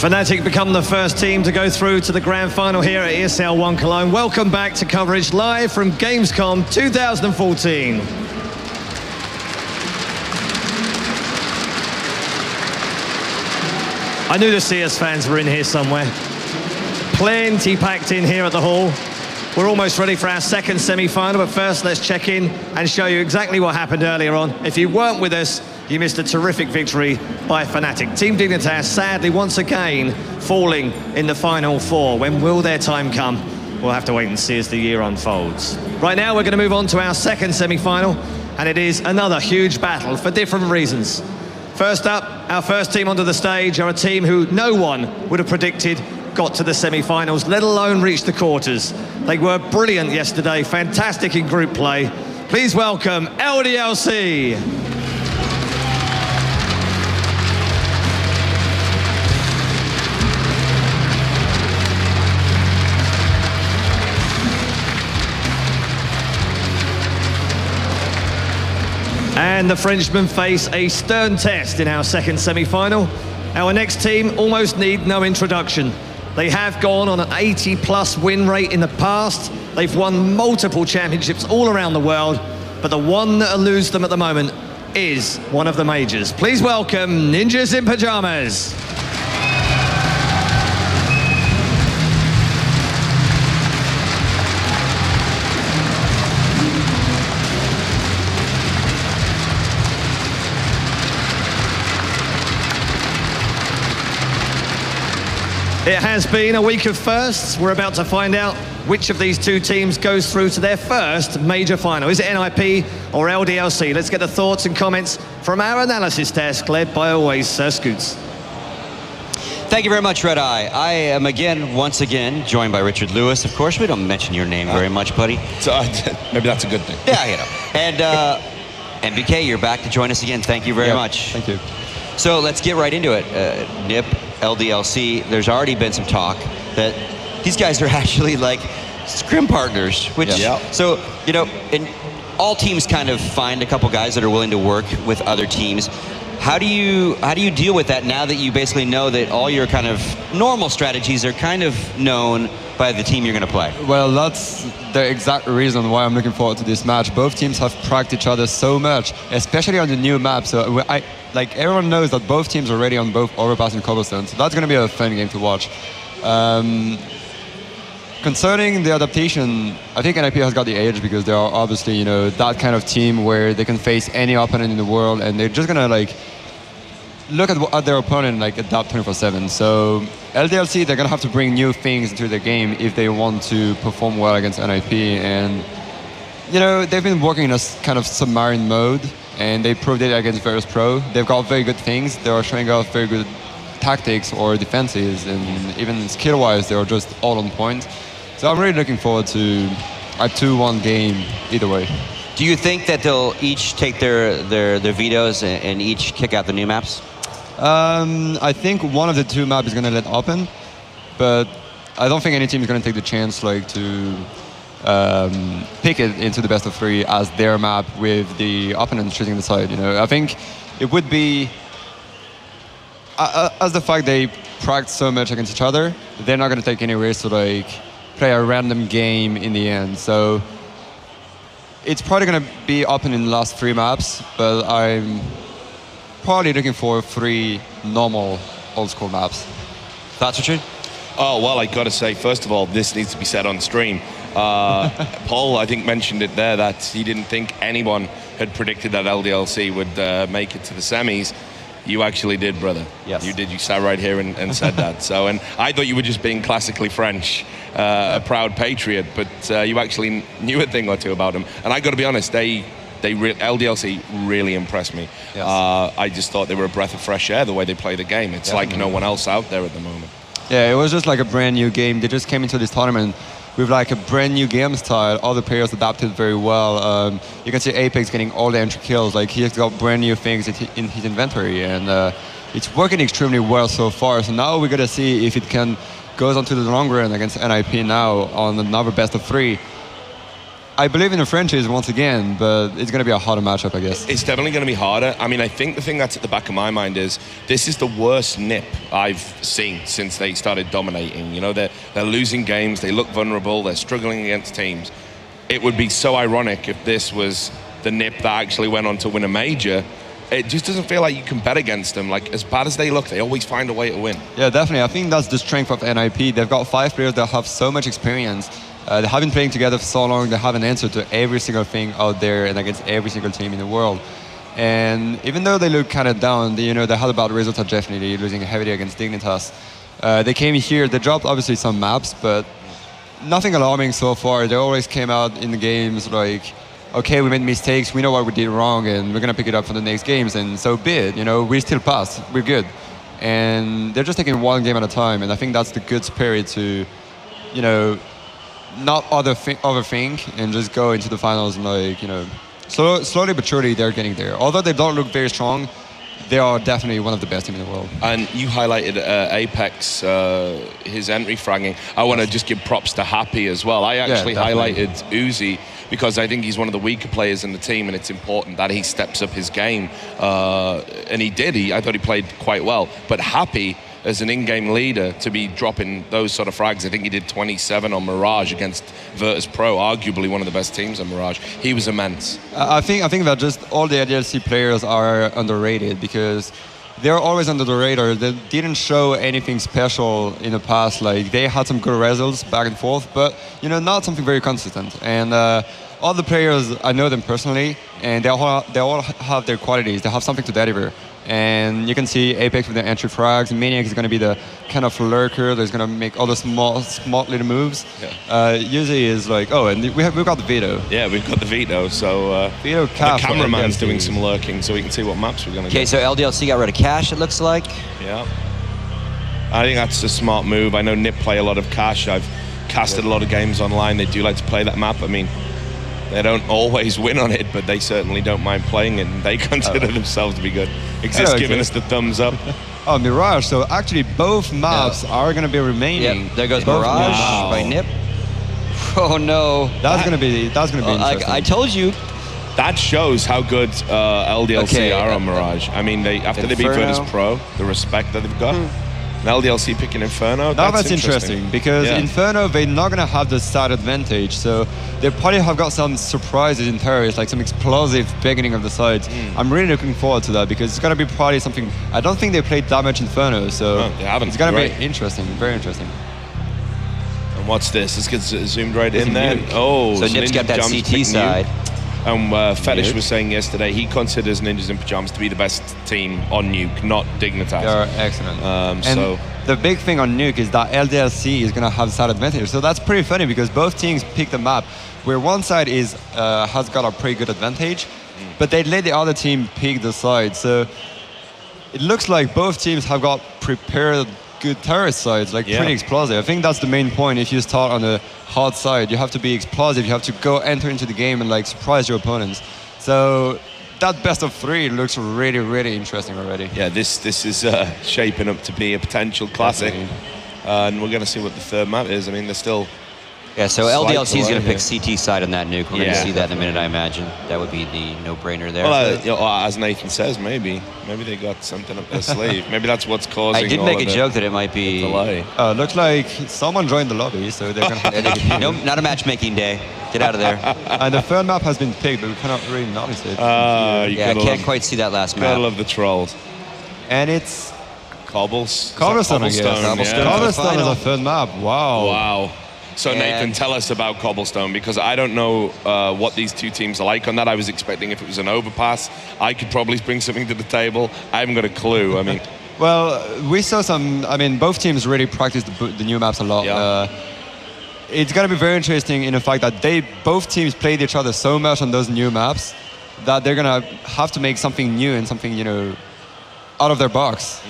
Fnatic become the first team to go through to the grand final here at ESL One Cologne. Welcome back to coverage live from Gamescom 2014. I knew the CS fans were in here somewhere. Plenty packed in here at the hall. We're almost ready for our second semi-final, but first let's check in and show you exactly what happened earlier on. If you weren't with us, you missed a terrific victory by Fnatic. Team Dignitas sadly once again falling in the final four. When will their time come? We'll have to wait and see as the year unfolds. Right now we're going to move on to our second semi-final, and it is another huge battle for different reasons. First up, our first team onto the stage are a team who no one would have predicted got to the semi-finals, let alone reach the quarters. They were brilliant yesterday, fantastic in group play. Please welcome LDLC. And the Frenchmen face a stern test in our second semi-final. Our next team almost need no introduction. They have gone on an 80+ win rate in the past. They've won multiple championships all around the world, but the one that eludes them at the moment is one of the majors. Please welcome Ninjas in Pajamas. It has been a week of firsts. We're about to find out which of these two teams goes through to their first major final. Is it NiP or LDLC? Let's get the thoughts and comments from our analysis desk, led by always Sir Scoots. Thank you very much, Red Eye. I am once again, joined by Richard Lewis. Of course, we don't mention your name very much, buddy. So, maybe that's a good thing. Yeah, you know. And MBK, you're back to join us again. Thank you very much. Thank you. So let's get right into it. NiP, LDLC, there's already been some talk that these guys are actually like scrim partners, which, so, you know, and all teams kind of find a couple guys that are willing to work with other teams. How do you deal with that now that you basically know that all your kind of normal strategies are kind of known by the team you're going to play? Well, that's the exact reason why I'm looking forward to this match. Both teams have practiced each other so much, especially on the new map. So like everyone knows that both teams are ready on both Overpass and Cobblestone. So that's going to be a fun game to watch. Concerning the adaptation, I think NiP has got the edge because they are obviously, you know, that kind of team where they can face any opponent in the world and they're just going to like look at their opponent and like adapt 24/7. So LDLC, they're going to have to bring new things into the game if they want to perform well against NiP. And, you know, they've been working in a kind of submarine mode and they proved it against various pro. They've got very good things. They are showing off very good tactics or defenses, and even skill-wise, they are just all on point. So I'm really looking forward to a 2-1 game either way. Do you think that they'll each take their vetoes and each kick out the new maps? I think one of the two maps is going to let open, but I don't think any team is going to take the chance like to pick it into the best of 3 as their map with the opponent choosing the side. You know, I think it would be as the fact they practice so much against each other, they're not going to take any risks to like play a random game in the end. So it's probably going to be open in the last 3 maps, but I'm probably looking for 3 normal old school maps. Thoughts, Richard? Oh, well, I got to say, first of all, this needs to be said on stream. Paul, I think, mentioned it there that he didn't think anyone had predicted that LDLC would make it to the semis. You actually did, brother. Yes. You did. You sat right here and said that. So, and I thought you were just being classically French, a proud patriot, but you actually knew a thing or two about them. And I got to be honest, LDLC really impressed me. Yes. I just thought they were a breath of fresh air the way they play the game. It's like no one else out there at the moment. Yeah, it was just like a brand new game. They just came into this tournament with like a brand new game style. All the players adapted very well. You can see Apex getting all the entry kills. Like he's got brand new things in his inventory, and it's working extremely well so far. So now we're gonna see if it can goes on to the long run against NiP now on another best of 3. I believe in the Frenchies once again, but it's going to be a harder matchup, I guess. It's definitely going to be harder. I mean, I think the thing that's at the back of my mind is this is the worst NiP I've seen since they started dominating. You know, they're losing games, they look vulnerable, they're struggling against teams. It would be so ironic if this was the NiP that actually went on to win a major. It just doesn't feel like you can bet against them. Like, as bad as they look, they always find a way to win. Yeah, definitely. I think that's the strength of NiP. They've got 5 players that have so much experience. They have been playing together for so long. They have an answer to every single thing out there and against every single team in the world. And even though they look kind of down, they had a bad result at definitely losing heavily against Dignitas. They came here. They dropped obviously some maps, but nothing alarming so far. They always came out in the games like, okay, we made mistakes. We know what we did wrong, and we're gonna pick it up for the next games. And so be it. We still passed. We're good. And they're just taking one game at a time. And I think that's the good spirit to, not overthink and just go into the finals and slowly but surely they're getting there. Although they don't look very strong, they are definitely one of the best teams in the world. And you highlighted Apex, his entry fragging. I want to just give props to Happy as well. I actually highlighted Uzi because I think he's one of the weaker players in the team, and it's important that he steps up his game. And he did. I thought he played quite well. But Happy, as an in-game leader, to be dropping those sort of frags. I think he did 27 on Mirage against Virtus Pro, arguably one of the best teams on Mirage. He was immense. I think that just all the LDLC players are underrated because they're always under the radar. They didn't show anything special in the past. Like, they had some good results back and forth, but not something very consistent. And all the players, I know them personally, and they all have their qualities. They have something to deliver. And you can see Apex with the entry frags. Maniac is going to be the kind of lurker that's going to make all the smart little moves. Yeah. Usually is like, and we've got the veto. Yeah, we've got the veto. So veto the cameraman's doing some lurking, so we can see what maps we're going to get. Okay, so LDLC got rid of Cash, it looks like. Yeah. I think that's a smart move. I know NiP play a lot of Cash. I've casted a lot of games online. They do like to play that map. I mean, they don't always win on it, but they certainly don't mind playing it, and they consider themselves to be good. Exist giving us the thumbs up. Oh, Mirage. So actually both maps are going to be remaining. Yep. There goes Mirage by NiP. Oh no. That's going to be interesting. I told you. That shows how good LDLC are on Mirage. I mean, after they beat Virtus Pro, the respect that they've got. LDLC picking Inferno. That's interesting because Inferno, they're not going to have the side advantage, so they probably have got some surprises in terrorists, like some explosive beginning of the sides. I'm really looking forward to that because it's going to be probably something. I don't think they played that much Inferno, so it's going to be interesting, very interesting. And what's this? Let's get zoomed right in there. Oh, so NiP's got that CT side. Fetish was saying yesterday he considers Ninjas in Pajamas to be the best team on Nuke, not Dignitas. They're excellent. And the big thing on Nuke is that LDLC is going to have side advantage. So that's pretty funny because both teams pick the map where one side has got a pretty good advantage, but they let the other team pick the side. So it looks like both teams have got prepared good terrorist sides, pretty explosive. I think that's the main point. If you start on the hard side, you have to be explosive. You have to enter into the game and surprise your opponents. So that best of 3 looks really, really interesting already. Yeah, this is shaping up to be a potential classic. And we're going to see what the third map is. I mean, they're still... Yeah, so LDLC is going to pick CT side on that nuke. We're going to see that in a minute, I imagine. That would be the no-brainer there. Well, as Nathan says, maybe they got something up their sleeve. Maybe that's what's causing. I did make a joke that it might be delay. Looks like someone joined the lobby, so they're going to. Nope, not a matchmaking day. Get out of there. And the third map has been picked, but we cannot really notice it. I can't quite see that last map. Gotta love the trolls. And it's Cobblestone, I guess. Cobblestone is a third map. Wow. So Nathan, tell us about Cobblestone, because I don't know what these two teams are like on that. I was expecting if it was an overpass, I could probably bring something to the table. I haven't got a clue. I mean, well, we saw some. I mean, both teams really practiced the new maps a lot. Yeah. It's going to be very interesting in the fact that both teams played each other so much on those new maps that they're going to have to make something new and something out of their box.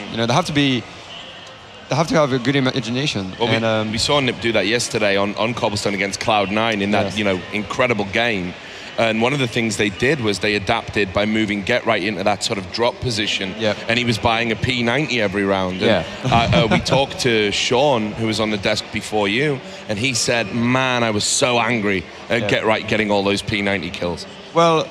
They have to have a good imagination. Well, we saw NiP do that yesterday on Cobblestone against Cloud9 in that incredible game. And one of the things they did was they adapted by moving Get Right into that sort of drop position. Yep. And he was buying a P90 every round. And, Yeah. we talked to Sean, who was on the desk before you, and he said, man, I was so angry at Get Right getting all those P90 kills. Well,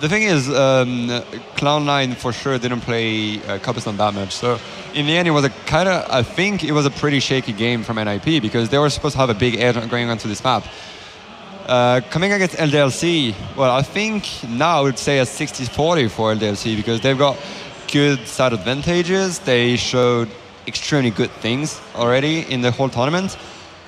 the thing is, Cloud9 for sure didn't play Cobblestone that much. So in the end, it was I think it was a pretty shaky game from NiP because they were supposed to have a big edge going onto this map. Coming against LDLC, well, I think now I would say a 60-40 for LDLC because they've got good side advantages. They showed extremely good things already in the whole tournament.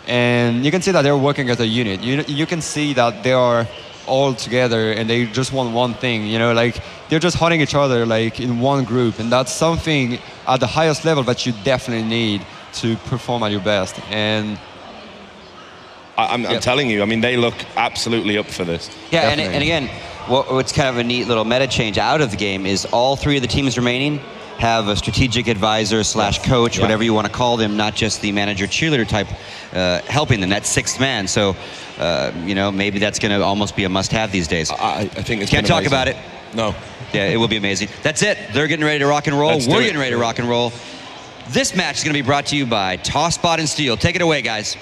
And you can see that they're working as a unit. You can see that they are all together and they just want one thing, you know, like they're just hunting each other like in one group, and that's something at the highest level that you definitely need to perform at your best. And I'm telling you, I mean, they look absolutely up for this. Yeah, and again, what's kind of a neat little meta change out of the game is all three of the teams remaining have a strategic advisor / coach, whatever you want to call them, not just the manager cheerleader type helping them. That's sixth man. So, you know, maybe that's going to almost be a must-have these days. I think it's Can't talk about it. No. Yeah, it will be amazing. That's it. They're getting ready to rock and roll. We're getting ready to rock and roll. This match is going to be brought to you by Tosspot and Steel. Take it away, guys.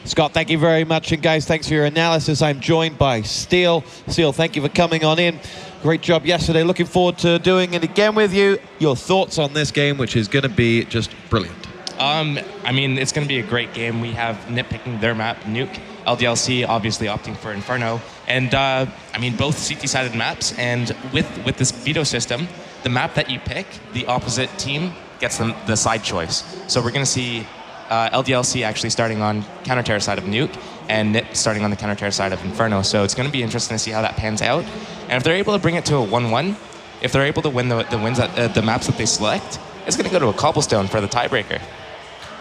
Scott, thank you very much. And guys, thanks for your analysis. I'm joined by Steel. Steel, thank you for coming on in. Great job yesterday. Looking forward to doing it again with you. Your thoughts on this game, which is going to be just brilliant. I mean, it's going to be a great game. We have NiP picking their map, Nuke. LDLC obviously opting for Inferno. And, I mean, both CT-sided maps. And with this veto system, the map that you pick, the opposite team gets the side choice. So we're going to see LDLC actually starting on counter-terror side of Nuke and NiP starting on the counter-terror side of Inferno. So it's going to be interesting to see how that pans out. And if they're able to bring it to a 1-1, if they're able to win the wins at the maps that they select, it's going to go to a cobblestone for the tiebreaker.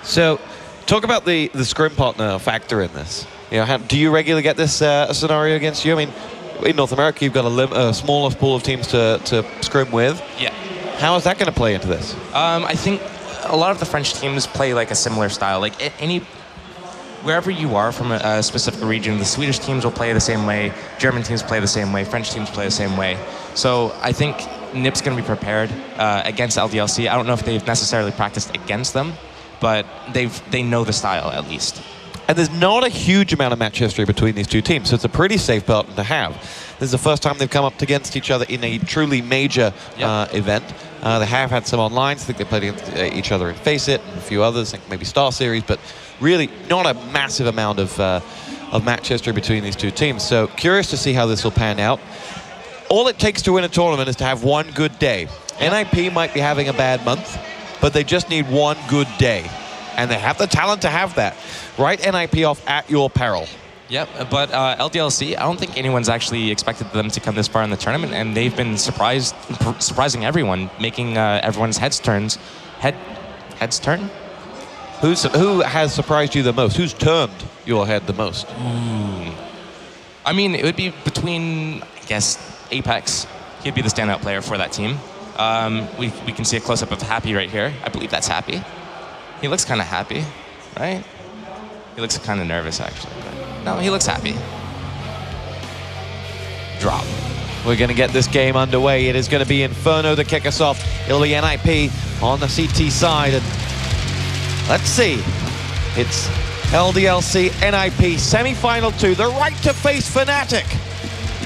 So talk about the scrim partner factor in this. You know, do you regularly get this scenario against you? I mean, in North America, you've got a smaller pool of teams to scrim with. Yeah. How is that going to play into this? I think a lot of the French teams play like a similar style. Like wherever you are from a specific region, the Swedish teams will play the same way, German teams play the same way, French teams play the same way. So I think NiP's going to be prepared against LDLC. I don't know if they've necessarily practiced against them, but they know the style at least. And there's not a huge amount of match history between these two teams, so it's a pretty safe partner to have. This is the first time they've come up against each other in a truly major event. They have had some online. I think they played against each other in Face It and a few others, like maybe Star Series, but really not a massive amount of match history between these two teams. So curious to see how this will pan out. All it takes to win a tournament is to have one good day. NiP might be having a bad month, but they just need one good day. And they have the talent to have that. Write NiP off at your peril. Yep, but LDLC, I don't think anyone's actually expected them to come this far in the tournament, and they've been surprising everyone, making everyone's heads turn? Who has surprised you the most? Who's turned your head the most? I mean, it would be between, I guess, Apex. He'd be the standout player for that team. We can see a close-up of Happy right here. I believe that's Happy. He looks kind of happy, right? He looks kind of nervous, actually. But no, he looks happy. Drop. We're going to get this game underway. It is going to be Inferno to kick us off. It'll be NiP on the CT side. And let's see. It's LDLC, NiP, semi-final 2, the right to face Fnatic.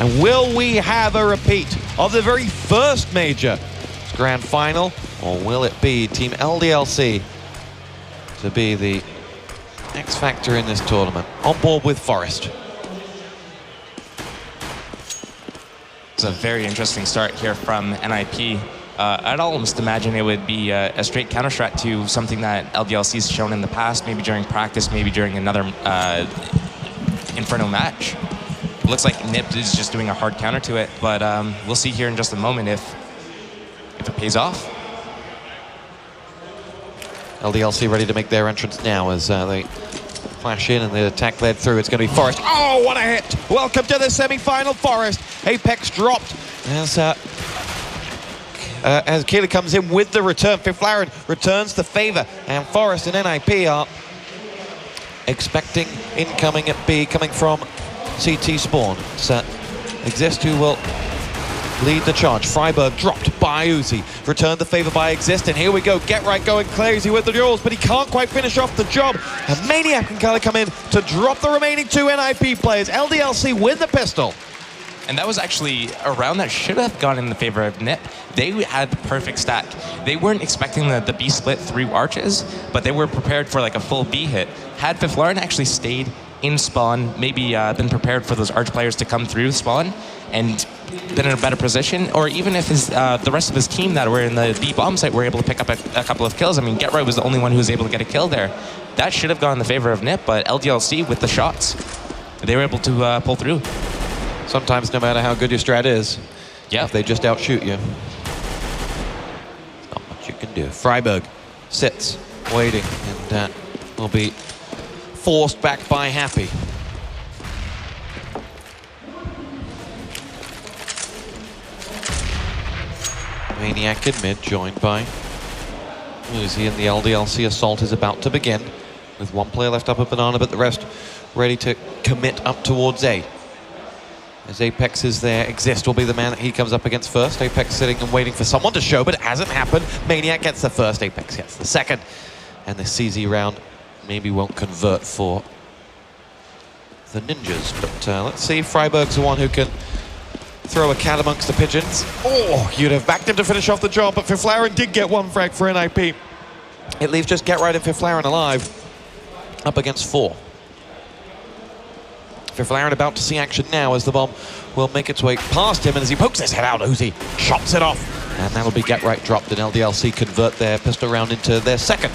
And will we have a repeat of the very first major grand final? Or will it be Team LDLC to be the X factor in this tournament? On board with Forest. It's a very interesting start here from NiP. I'd almost imagine it would be a straight counter-strat to something that LDLC's shown in the past, maybe during practice, maybe during another Inferno match. It looks like NiP is just doing a hard counter to it, but we'll see here in just a moment if it pays off. LDLC ready to make their entrance now as they flash in and the attack led through. It's going to be Forest. Oh, what a hit! Welcome to the semi-final, Forest. Apex dropped as Keeler comes in with the return. Fiflaren returns the favor, and Forest and NiP are expecting incoming at B, coming from CT Spawn. It's Exist who will lead the charge. Freiburg dropped by Uzi. Returned the favor by Exist, and here we go. Get right going, Crazy with the duels, but he can't quite finish off the job. And Maniac and Kali come in to drop the remaining 2 NiP players. LDLC with the pistol. And that was actually a round that should have gone in the favor of NiP. They had the perfect stack. They weren't expecting the B split through arches, but they were prepared for like a full B hit. Had Fiflaren actually stayed in spawn, maybe been prepared for those arch players to come through spawn and been in a better position, or even if the rest of his team that were in the B bomb site were able to pick up a couple of kills. I mean, Get Right was the only one who was able to get a kill there. That should have gone in the favor of NiP, but LDLC with the shots, they were able to pull through. Sometimes no matter how good your strat is, if they just outshoot you, not much you can do. Freiburg sits, waiting, and will be forced back by Happy. Maniac in mid, joined by Uzi, and the LDLC assault is about to begin, with 1 player left up at Banana, but the rest ready to commit up towards A. As Apex is there, Exist will be the man that he comes up against first. Apex sitting and waiting for someone to show, but it hasn't happened. Maniac gets the first, Apex gets the second. And the CZ round maybe won't convert for the Ninjas. But let's see, Freiburg's the one who can throw a cat amongst the pigeons. Oh, you'd have backed him to finish off the job, but Fiflaren did get 1 frag for NiP. It leaves just Get Right and Fiflaren alive, up against 4. Fiflaren about to see action now as the bomb will make its way past him, and as he pokes his head out, Uzi chops it off. And that'll be Get Right dropped, and LDLC convert their pistol round into their second.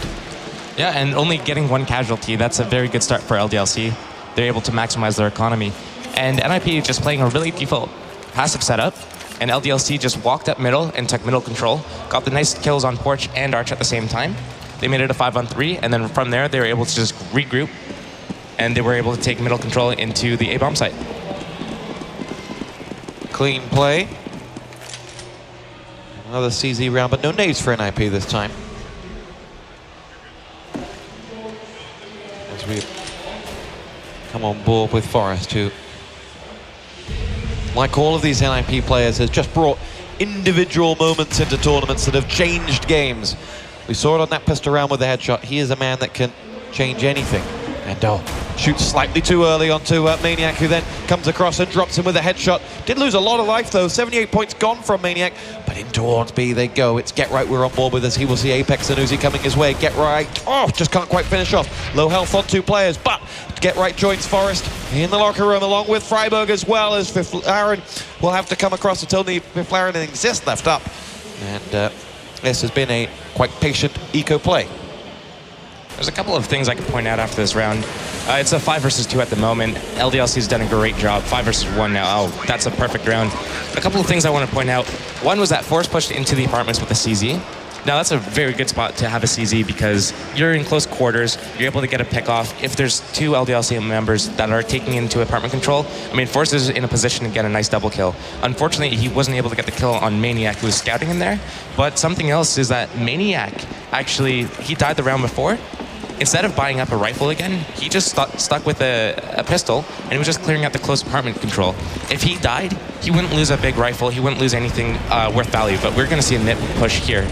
Yeah, and only getting 1 casualty, that's a very good start for LDLC. They're able to maximize their economy. And NiP just playing a really default passive setup, and LDLC just walked up middle and took middle control, got the nice kills on Porch and Arch at the same time. They made it a 5-on-3, and then from there, they were able to just regroup, and they were able to take middle control into the A-bomb site. Clean play. Another CZ round, but no nades for NiP this time. As we come on board with Forest, who, like all of these NiP players, has just brought individual moments into tournaments that have changed games. We saw it on that pistol round with the headshot. He is a man that can change anything. And shoots slightly too early onto Maniac, who then comes across and drops him with a headshot. Did lose a lot of life though, 78 points gone from Maniac, but in towards B they go. It's Get Right we're on board with, as he will see Apex and Uzi coming his way. Get Right, just can't quite finish off. Low health on 2 players, but Get Right joins Forest in the locker room along with Freiburg, as well as Fiflaren will have to come across until the Fiflaren and Exist left up. And this has been a quite patient eco play. There's a couple of things I could point out after this round. It's a 5 versus 2 at the moment. LDLC's done a great job. 5 versus 1 now. Oh, that's a perfect round. A couple of things I want to point out. One was that Force pushed into the apartments with a CZ. Now that's a very good spot to have a CZ because you're in close quarters, you're able to get a pick off. If there's 2 LDLC members that are taking into apartment control, I mean, Force is in a position to get a nice double kill. Unfortunately, he wasn't able to get the kill on Maniac, who was scouting in there. But something else is that Maniac, actually, he died the round before. Instead of buying up a rifle again, he just stuck with a pistol, and he was just clearing out the close apartment control. If he died, he wouldn't lose a big rifle, he wouldn't lose anything worth value, but we're gonna see a NiP push here.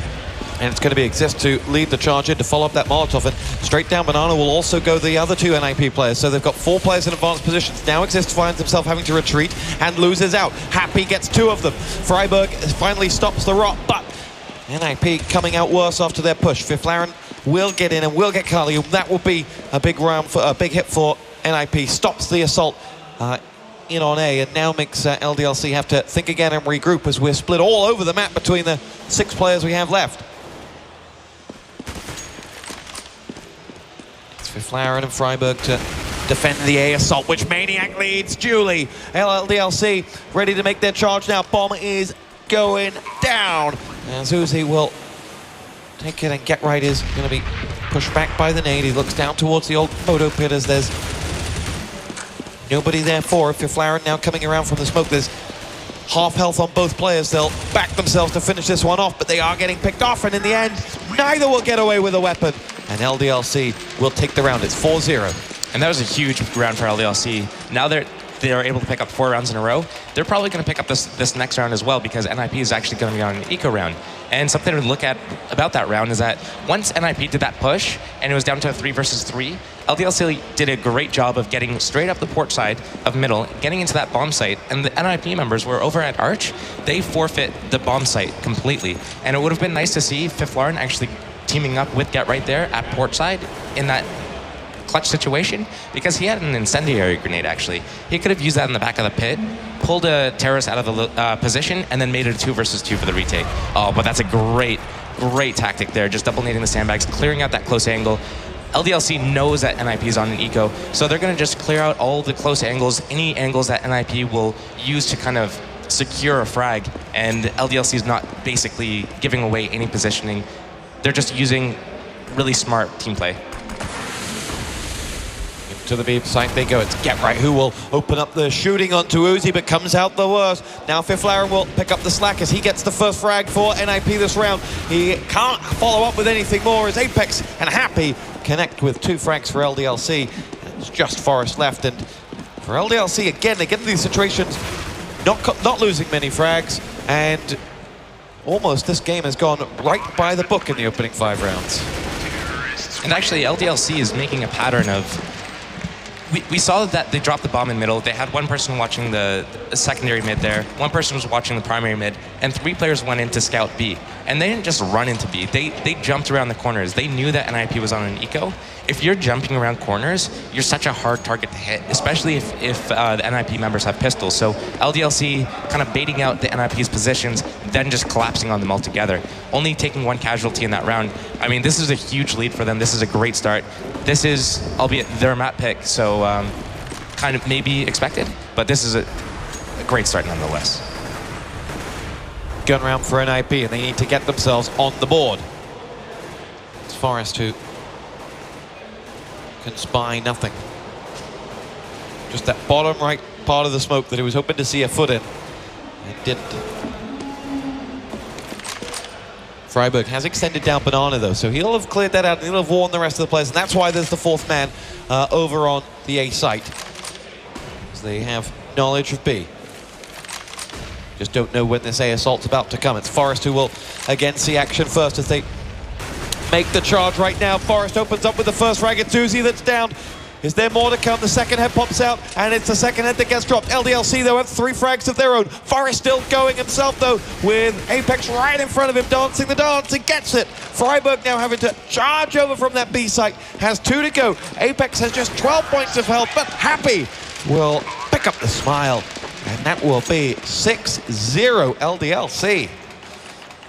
And it's going to be Exist to lead the charge in to follow up that Molotov, and straight down Banana will also go the other 2 NiP players. So they've got 4 players in advanced positions. Now Exist finds himself having to retreat and loses out. Happy gets 2 of them. Freiburg finally stops the rot, but NiP coming out worse after their push. Fiflaren will get in and will get Kali. That will be a big round for a big hit for NiP. Stops the assault in on A, and now makes LDLC have to think again and regroup, as we're split all over the map between the 6 players we have left. Fiflaren and Freiburg to defend the A assault, which Maniac leads. Julie, LDLC ready to make their charge now. Bomb is going down. And Uzi will take it, and Get Right is going to be pushed back by the nade. He looks down towards the old photo pit as there's nobody there for it. Fiflaren now coming around from the smoke. There's half health on both players. They'll back themselves to finish this one off, but they are getting picked off, and in the end, neither will get away with a weapon. And LDLC will take the round. It's 4-0. And that was a huge round for LDLC. Now they're able to pick up 4 rounds in a row. They're probably going to pick up this next round as well, because NiP is actually going to be on an eco round. And something to look at about that round is that once NiP did that push and it was down to a 3 versus 3, LDLC did a great job of getting straight up the port side of middle, getting into that bomb site, and the NiP members were over at Arch. They forfeit the bomb site completely. And it would have been nice to see Fiflaren actually teaming up with Get Right there at port side in that clutch situation, because he had an incendiary grenade. Actually, he could have used that in the back of the pit, pulled a terrorist out of the position, and then made it a 2 versus 2 for the retake. Oh, but that's a great tactic there, just double nading the sandbags, clearing out that close angle. LDLC knows that NiP is on an eco, so they're going to just clear out all the close angles, any angles that NiP will use to kind of secure a frag, and LDLC is not basically giving away any positioning. They're just using really smart team play. To the B site they go. It's Get Right who will open up the shooting onto Uzi, but comes out the worst. Now Fiflaren will pick up the slack as he gets the first frag for NiP this round. He can't follow up with anything more as Apex and Happy connect with 2 frags for LDLC. It's just Forest left, and for LDLC again, they get into these situations not losing many frags, and almost this game has gone right by the book in the opening 5 rounds. And actually LDLC is making a pattern of, we saw that they dropped the bomb in middle. They had one person watching the secondary mid there, one person was watching the primary mid, and 3 players went in to scout B. And they didn't just run into B, they jumped around the corners. They knew that NiP was on an eco. If you're jumping around corners, you're such a hard target to hit, especially if the NiP members have pistols. So LDLC kind of baiting out the NiP's positions, then just collapsing on them altogether. Only taking 1 casualty in that round. I mean, this is a huge lead for them. This is a great start. This is, albeit their map pick, so kind of maybe expected, but this is a great start nonetheless. Gun round for NiP, and they need to get themselves on the board. It's Forest who can spy nothing. Just that bottom right part of the smoke that he was hoping to see a foot in, and didn't. Freiburg has extended down Banana though, so he'll have cleared that out and he'll have warned the rest of the players, and that's why there's the 4th man over on the A site, because they have knowledge of B. Just don't know when this A assault's about to come. It's Forest who will again see action first as they make the charge right now. Forest opens up with the first frag. It's Uzi that's down. Is there more to come? The second head pops out, and it's the second head that gets dropped. LDLC, though, have 3 frags of their own. Forest still going himself, though, with Apex right in front of him, dancing the dance, and gets it. Freiburg now having to charge over from that B site, has 2 to go. Apex has just 12 points of health, but Happy will pick up the smile, and that will be 6-0 LDLC.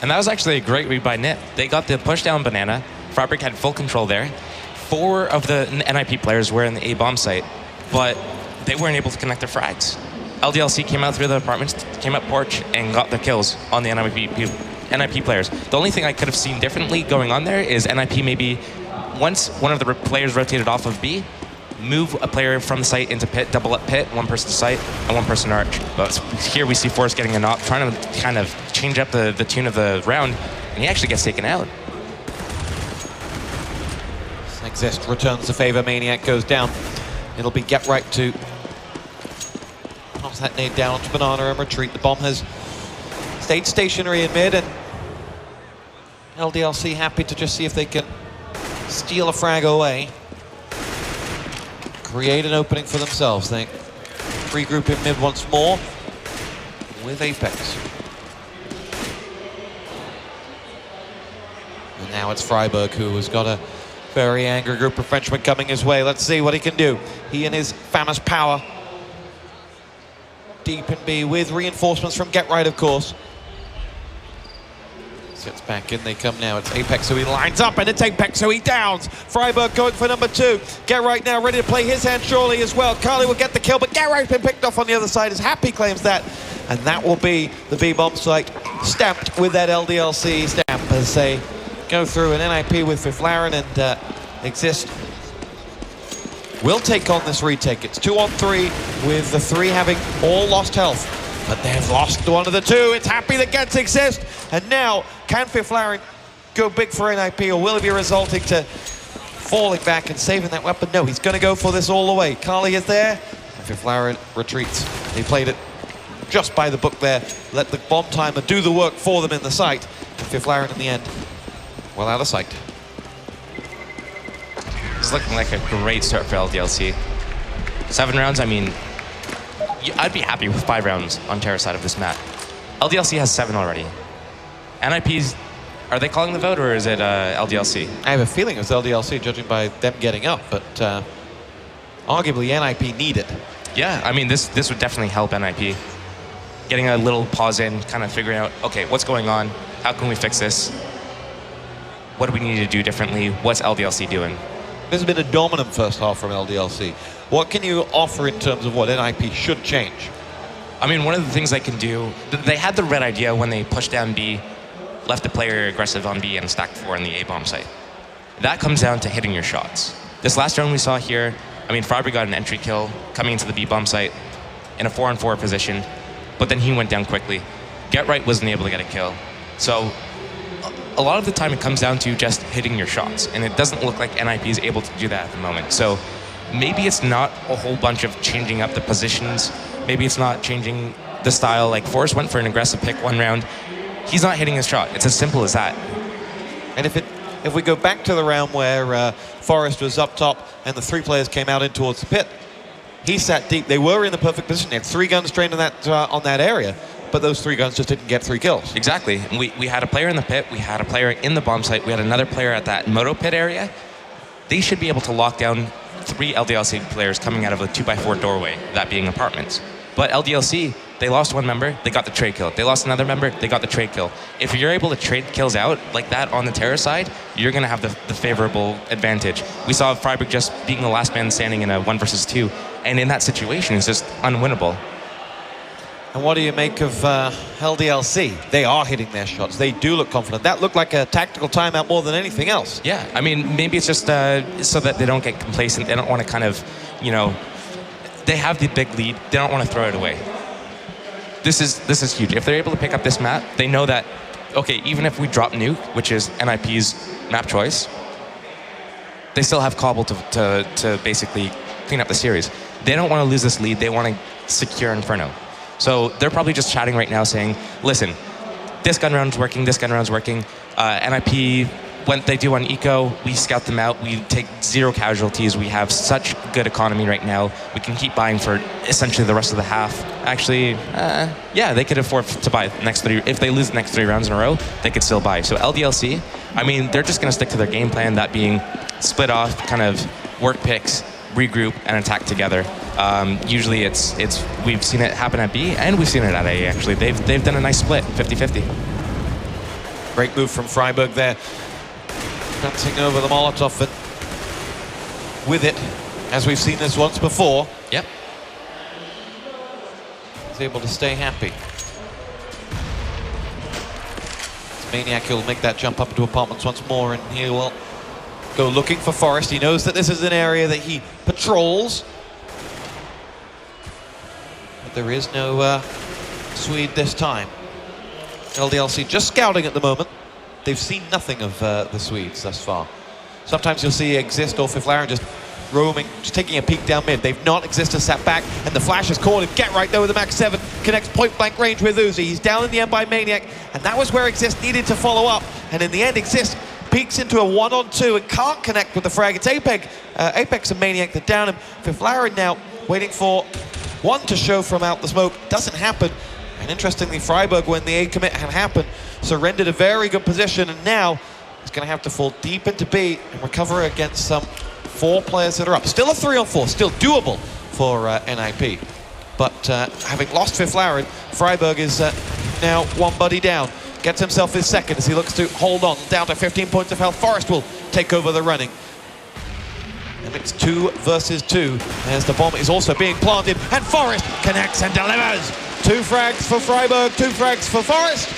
And that was actually a great read by NiP. They got the push down Banana. Freiburg had full control there. 4 of the NiP players were in the A bomb site, but they weren't able to connect their frags. LDLC came out through the apartments, came up porch, and got the kills on the NiP players. The only thing I could have seen differently going on there is NiP maybe, once one of the players rotated off of B, move a player from the site into pit, double up pit, 1 person site, and 1 person arch. But here we see Forrest getting a knock, trying to kind of change up the tune of the round, and he actually gets taken out. Exist returns the favor. Maniac goes down. It'll be Get Right to pass that nade down onto Banana and retreat. The bomb has stayed stationary in mid, and LDLC happy to just see if they can steal a frag away, create an opening for themselves. They regroup in mid once more with Apex. And now it's Freiburg who has got a very angry group of Frenchmen coming his way. Let's see what he can do. He and his famous power. Deep in B with reinforcements from Get Right, of course. Sits back in, they come now. It's Apex who he lines up, and it's Apex who he downs. Freiburg going for number 2. Get Right now ready to play his hand surely as well. Carly will get the kill, but Get Right's been picked off on the other side as Happy claims that. And that will be the B bomb site stamped with that LDLC stamp as they go through an NiP with Fiflaren, and Exist will take on this retake. It's 2-on-3 with the 3 having all lost health, but they've lost 1 of the 2. It's Happy that gets Exist, and now can Fiflaren go big for NiP, or will it be resulting to falling back and saving that weapon. No, he's going to go for this all the way. Carly is there, and Fiflaren retreats. He played it just by the book there, let the bomb timer do the work for them in the site, and Fiflaren in the end, well out of sight. It's looking like a great start for LDLC. 7 rounds, I mean, I'd be happy with 5 rounds on Terra's side of this map. LDLC has 7 already. NiP's, are they calling the vote, or is it LDLC? I have a feeling it was LDLC, judging by them getting up, but arguably NiP need it. Yeah, I mean, this would definitely help NiP. Getting a little pause in, kind of figuring out, okay, what's going on? How can we fix this? What do we need to do differently? What's LDLC doing? This has been a dominant first half from LDLC. What can you offer in terms of what NiP should change? I mean, one of the things they can do, they had the right idea when they pushed down B, left the player aggressive on B, and stacked 4 in the A bomb site. That comes down to hitting your shots. This last round we saw here, I mean, Freiburg got an entry kill coming into the B bomb site in a 4-on-4 position, but then he went down quickly. Get Right wasn't able to get a kill. So a lot of the time it comes down to just hitting your shots, and it doesn't look like NiP is able to do that at the moment. So maybe it's not a whole bunch of changing up the positions. Maybe it's not changing the style. Like Forrest went for an aggressive pick 1 round. He's not hitting his shot. It's as simple as that. And if we go back to the round where Forrest was up top and the 3 players came out in towards the pit, he sat deep. They were in the perfect position. They had 3 guns trained on that area, but those 3 guns just didn't get 3 kills. Exactly. We had a player in the pit. We had a player in the bomb site. We had another player at that moto pit area. They should be able to lock down 3 LDLC players coming out of a 2x4 doorway, that being apartments. But LDLC, they lost 1 member, they got the trade kill. They lost another member, they got the trade kill. If you're able to trade kills out like that on the Terra side, you're going to have the favorable advantage. We saw Freiburg just being the last man standing in a 1 versus 2, and in that situation, it's just unwinnable. And what do you make of LDLC? They are hitting their shots. They do look confident. That looked like a tactical timeout more than anything else. Yeah, I mean, maybe it's just so that they don't get complacent. They don't want to kind of, you know, they have the big lead. They don't want to throw it away. This is huge. If they're able to pick up this map, they know that, okay, even if we drop Nuke, which is NiP's map choice, they still have Cobble to basically clean up the series. They don't want to lose this lead. They want to secure Inferno. So they're probably just chatting right now saying, listen, this gun round's working, this gun round's working. NiP, when they do on Eco, we scout them out. We take 0 casualties. We have such good economy right now. We can keep buying for essentially the rest of the half. Actually, yeah, they could afford to buy the next 3. If they lose the next 3 rounds in a row, they could still buy. So LDLC, I mean, they're just going to stick to their game plan, that being split off, kind of work picks, regroup, and attack together. Usually we've seen it happen at B, and we've seen it at A, actually. They've done a nice split, 50-50. Great move from Freiburg there. Bouncing over the Molotov and with it, as we've seen this once before. Yep. He's able to stay happy. Maniac will make that jump up into apartments once more, and he will go looking for Forrest. He knows that this is an area that he patrols. But there is no Swede this time. LDLC just scouting at the moment. They've seen nothing of the Swedes thus far. Sometimes you'll see Exist or Fiflaren just roaming, just taking a peek down mid. They've not. Exist has sat back, and the flash is caught him. Get Right there with the Max 7, connects point blank range with Uzi. He's down in the end by Maniac, and that was where Exist needed to follow up. And in the end, Exist peeks into a 1-on-2 and can't connect with the frag. It's Apex and Maniac that down him. Fiflaren now waiting for one to show from out the smoke. Doesn't happen. And interestingly, Freiburg, when the A commit had happened, surrendered a very good position, and now he's going to have to fall deep into B and recover against some 4 players that are up. Still a 3-on-4, still doable for NiP. But having lost Fiflaren, Freiburg is now 1 buddy down. Gets himself his second as he looks to hold on. Down to 15 points of health. Forrest will take over the running. And it's 2 versus 2 as the bomb is also being planted, and Forrest connects and delivers. 2 frags for Freiburg, 2 frags for Forrest.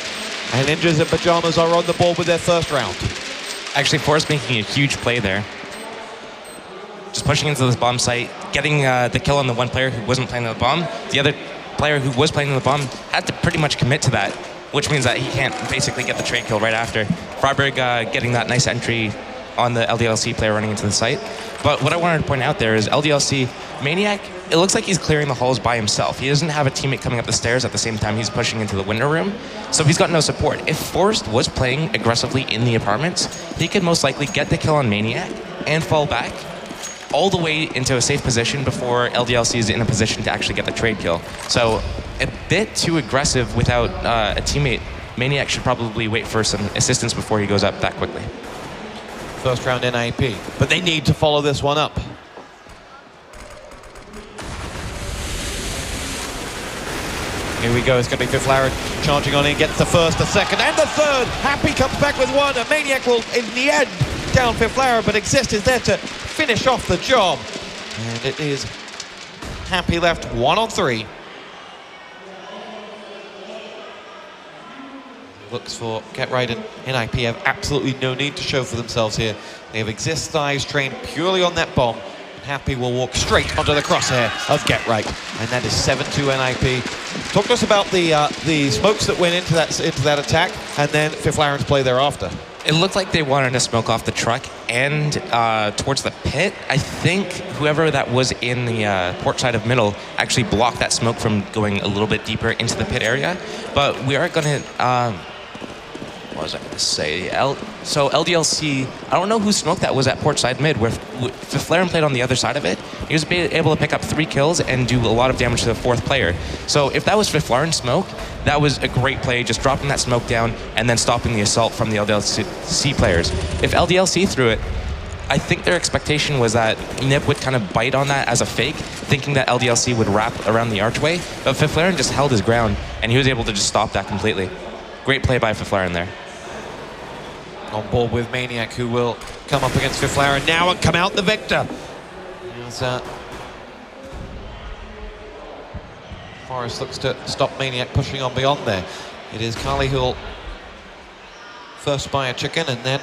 And Ninjas and Pajamas are on the board with their first round. Actually, Forrest making a huge play there. Just pushing into this bomb site, getting the kill on the 1 player who wasn't playing the bomb. The other player who was playing the bomb had to pretty much commit to that, which means that he can't basically get the trade kill right after. Freiburg getting that nice entry on the LDLC player running into the site. But what I wanted to point out there is LDLC Maniac, it looks like he's clearing the halls by himself. He doesn't have a teammate coming up the stairs at the same time he's pushing into the window room, so he's got no support. If Forrest was playing aggressively in the apartments, he could most likely get the kill on Maniac and fall back all the way into a safe position before LDLC is in a position to actually get the trade kill. So a bit too aggressive without a teammate. Maniac should probably wait for some assistance before he goes up that quickly. First round NiP, but they need to follow this one up. Here we go, it's going to be Fiflaren charging on in, gets the first, the second, and the third. Happy comes back with one, and Maniac will, in the end, down Fiflaren, but Exist is there to finish off the job. And it is Happy left 1 on 3. Looks for Get Right, and NiP have absolutely no need to show for themselves here. They have Exist thighs trained purely on that bomb. Happy will walk straight onto the crosshair of Get Right, and that is 7-2 NiP. Talk to us about the smokes that went into that attack, and then Fiflaren's play thereafter. It looked like they wanted to smoke off the truck and towards the pit. I think whoever that was in the port side of middle actually blocked that smoke from going a little bit deeper into the pit area. But we are going to... what was I going to say? So LDLC, I don't know who smoked that was at port side mid, where Fiflaren played on the other side of it. He was able to pick up 3 kills and do a lot of damage to the 4th player. So if that was Fiflaren smoke, that was a great play, just dropping that smoke down and then stopping the assault from the LDLC players. If LDLC threw it, I think their expectation was that NiP would kind of bite on that as a fake, thinking that LDLC would wrap around the archway, but Fiflaren just held his ground, and he was able to just stop that completely. Great play by Fiflaren there. On board with Maniac, who will come up against Fiflaren now and come out the victor. As Forrest looks to stop Maniac pushing on beyond there. It is Carly who'll first buy a chicken and then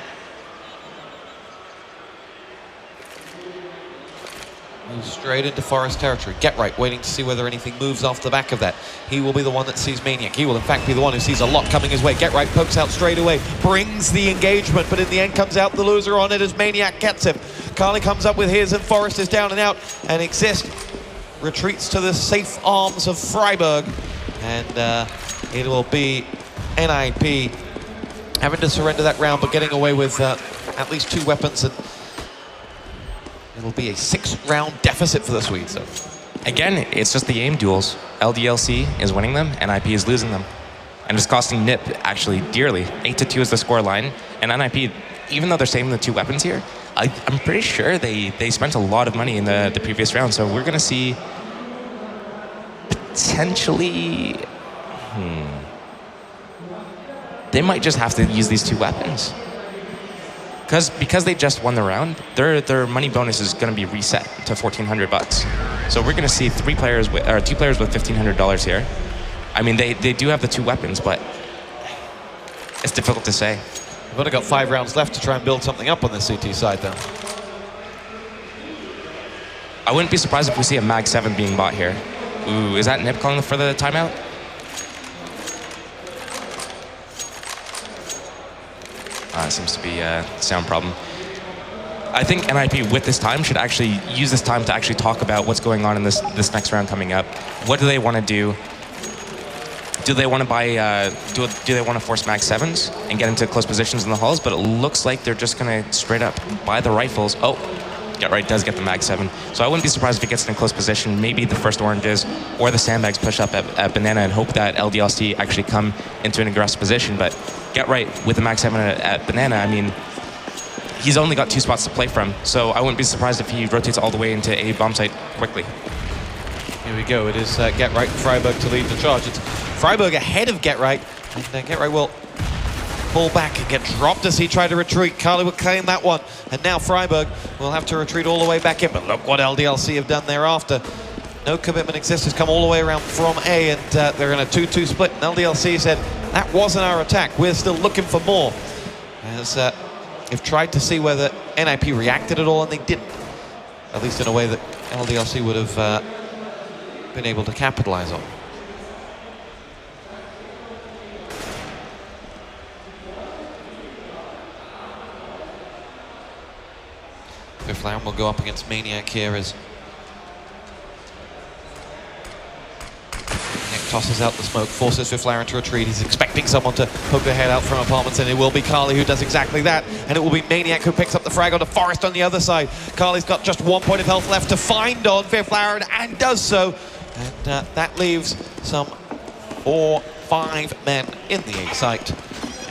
move straight into Forest territory. Get Right, waiting to see whether anything moves off the back of that. He will be the one that sees Maniac. He will, in fact, be the one who sees a lot coming his way. Get Right pokes out straight away, brings the engagement, but in the end comes out the loser on it as Maniac gets him. Carly comes up with his, and Forrest is down and out, and Exist retreats to the safe arms of Freiburg, and it will be NiP having to surrender that round, but getting away with at least 2 weapons, and it'll be a 6-round deficit for the Swedes. So. Again, it's just the aim duels. LDLC is winning them, and NiP is losing them. And it's costing NiP actually dearly. 8-2 is the score line. And NiP, even though they're saving the 2 weapons here, I'm pretty sure they spent a lot of money in the previous round. So we're going to see potentially... They might just have to use these 2 weapons. Because they just won the round, their money bonus is going to be reset to $1,400. So we're going to see 2 players with $1,500 here. I mean, they do have the 2 weapons, but it's difficult to say. We've only got 5 rounds left to try and build something up on the CT side, though. I wouldn't be surprised if we see a Mag 7 being bought here. Ooh, is that NiP calling for the timeout? Seems to be a sound problem. I think NiP with this time should actually use this time to actually talk about what's going on in this next round coming up. What do they want to do? Do they want to buy? Do they want to force Mag 7s and get into close positions in the halls? But it looks like they're just going to straight up buy the rifles. Oh, Get Right does get the Mag 7. So I wouldn't be surprised if it gets in close position. Maybe the first oranges or the sandbags push up at Banana and hope that LDLC actually come into an aggressive position. But Get Right with the Mag 7 at Banana, I mean, he's only got 2 spots to play from. So I wouldn't be surprised if he rotates all the way into a bomb site quickly. Here we go. It is Get Right and Freiburg to lead the charge. It's Freiburg ahead of Get Right, and Get Right will pull back and get dropped as he tried to retreat. Carly will claim that one, and now Freiburg will have to retreat all the way back in. But look what LDLC have done thereafter. No commitment exists, has come all the way around from A, and they're in a 2-2 split. And LDLC said, that wasn't our attack. We're still looking for more. As they've tried to see whether NiP reacted at all, and they didn't. At least in a way that LDLC would have been able to capitalize on. Fiflaren will go up against Maniac here as Maniac tosses out the smoke, forces Fiflaren to retreat. He's expecting someone to poke their head out from apartments, and it will be Carly who does exactly that. And it will be Maniac who picks up the frag on the Forest on the other side. Carly's got just 1 point of health left to find on Fiflaren, and does so. And that leaves some 4, 5 men in the A site.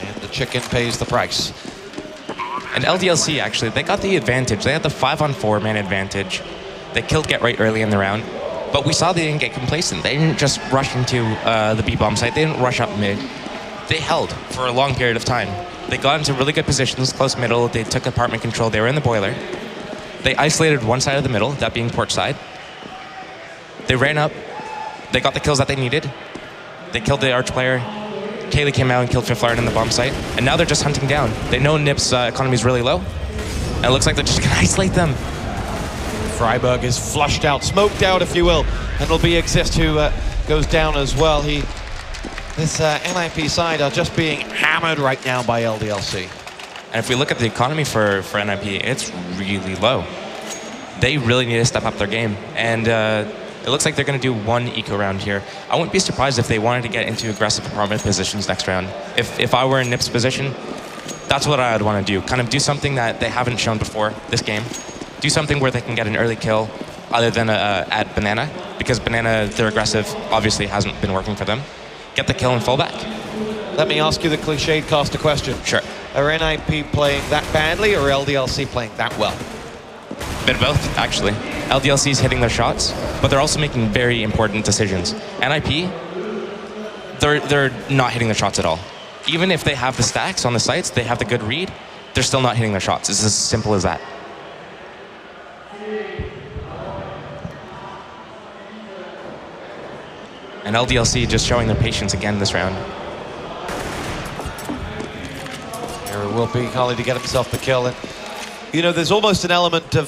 And the chicken pays the price. And LDLC, actually, they got the advantage. They had the 5-on-4 man advantage. They killed Get Right early in the round. But we saw they didn't get complacent. They didn't just rush into the B-bomb site. They didn't rush up mid. They held for a long period of time. They got into really good positions, close middle. They took apartment control. They were in the boiler. They isolated one side of the middle, that being port side. They ran up. They got the kills that they needed. They killed the arch player. Kaylee came out and killed Fiflaren in the bomb site. And now they're just hunting down. They know NiP's economy is really low. And it looks like they're just going to isolate them. Freiburg is flushed out, smoked out, if you will. And it'll be Exist who goes down as well. This NiP side are just being hammered right now by LDLC. And if we look at the economy for NiP, it's really low. They really need to step up their game. And it looks like they're going to do one eco round here. I wouldn't be surprised if they wanted to get into aggressive apartment positions next round. If I were in NiP's position, that's what I would want to do. Kind of do something that they haven't shown before this game. Do something where they can get an early kill other than at Banana, because Banana, their aggressive, obviously hasn't been working for them. Get the kill and fall back. Let me ask you the cliched caster question. Sure. Are NiP playing that badly or LDLC playing that well? Bit of both, actually. LDLC is hitting their shots, but they're also making very important decisions. NiP, they're not hitting their shots at all. Even if they have the stacks on the sites, they have the good read, they're still not hitting their shots. It's as simple as that. And LDLC just showing their patience again this round. Here it will be Carly to get himself the kill. And, you know, there's almost an element of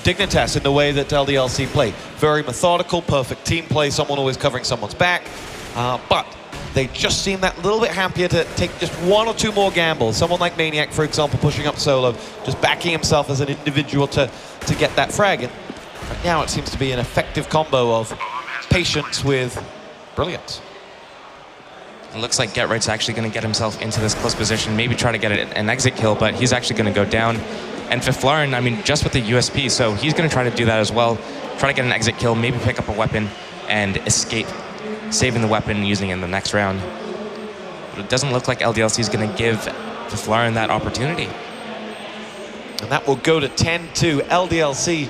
Dignitas in the way that LDLC play. Very methodical, perfect team play, someone always covering someone's back. But they just seem that little bit happier to take just 1 or 2 more gambles. Someone like Maniac, for example, pushing up solo, just backing himself as an individual to get that frag. And right now it seems to be an effective combo of patience with brilliance. It looks like Get Right's actually going to get himself into this close position, maybe try to get an exit kill, but he's actually going to go down. And Fiflaren, I mean, just with the USP, so he's going to try to do that as well. Try to get an exit kill, maybe pick up a weapon and escape, saving the weapon and using it in the next round. But it doesn't look like LDLC is going to give Fiflaren that opportunity. And that will go to 10-2. LDLC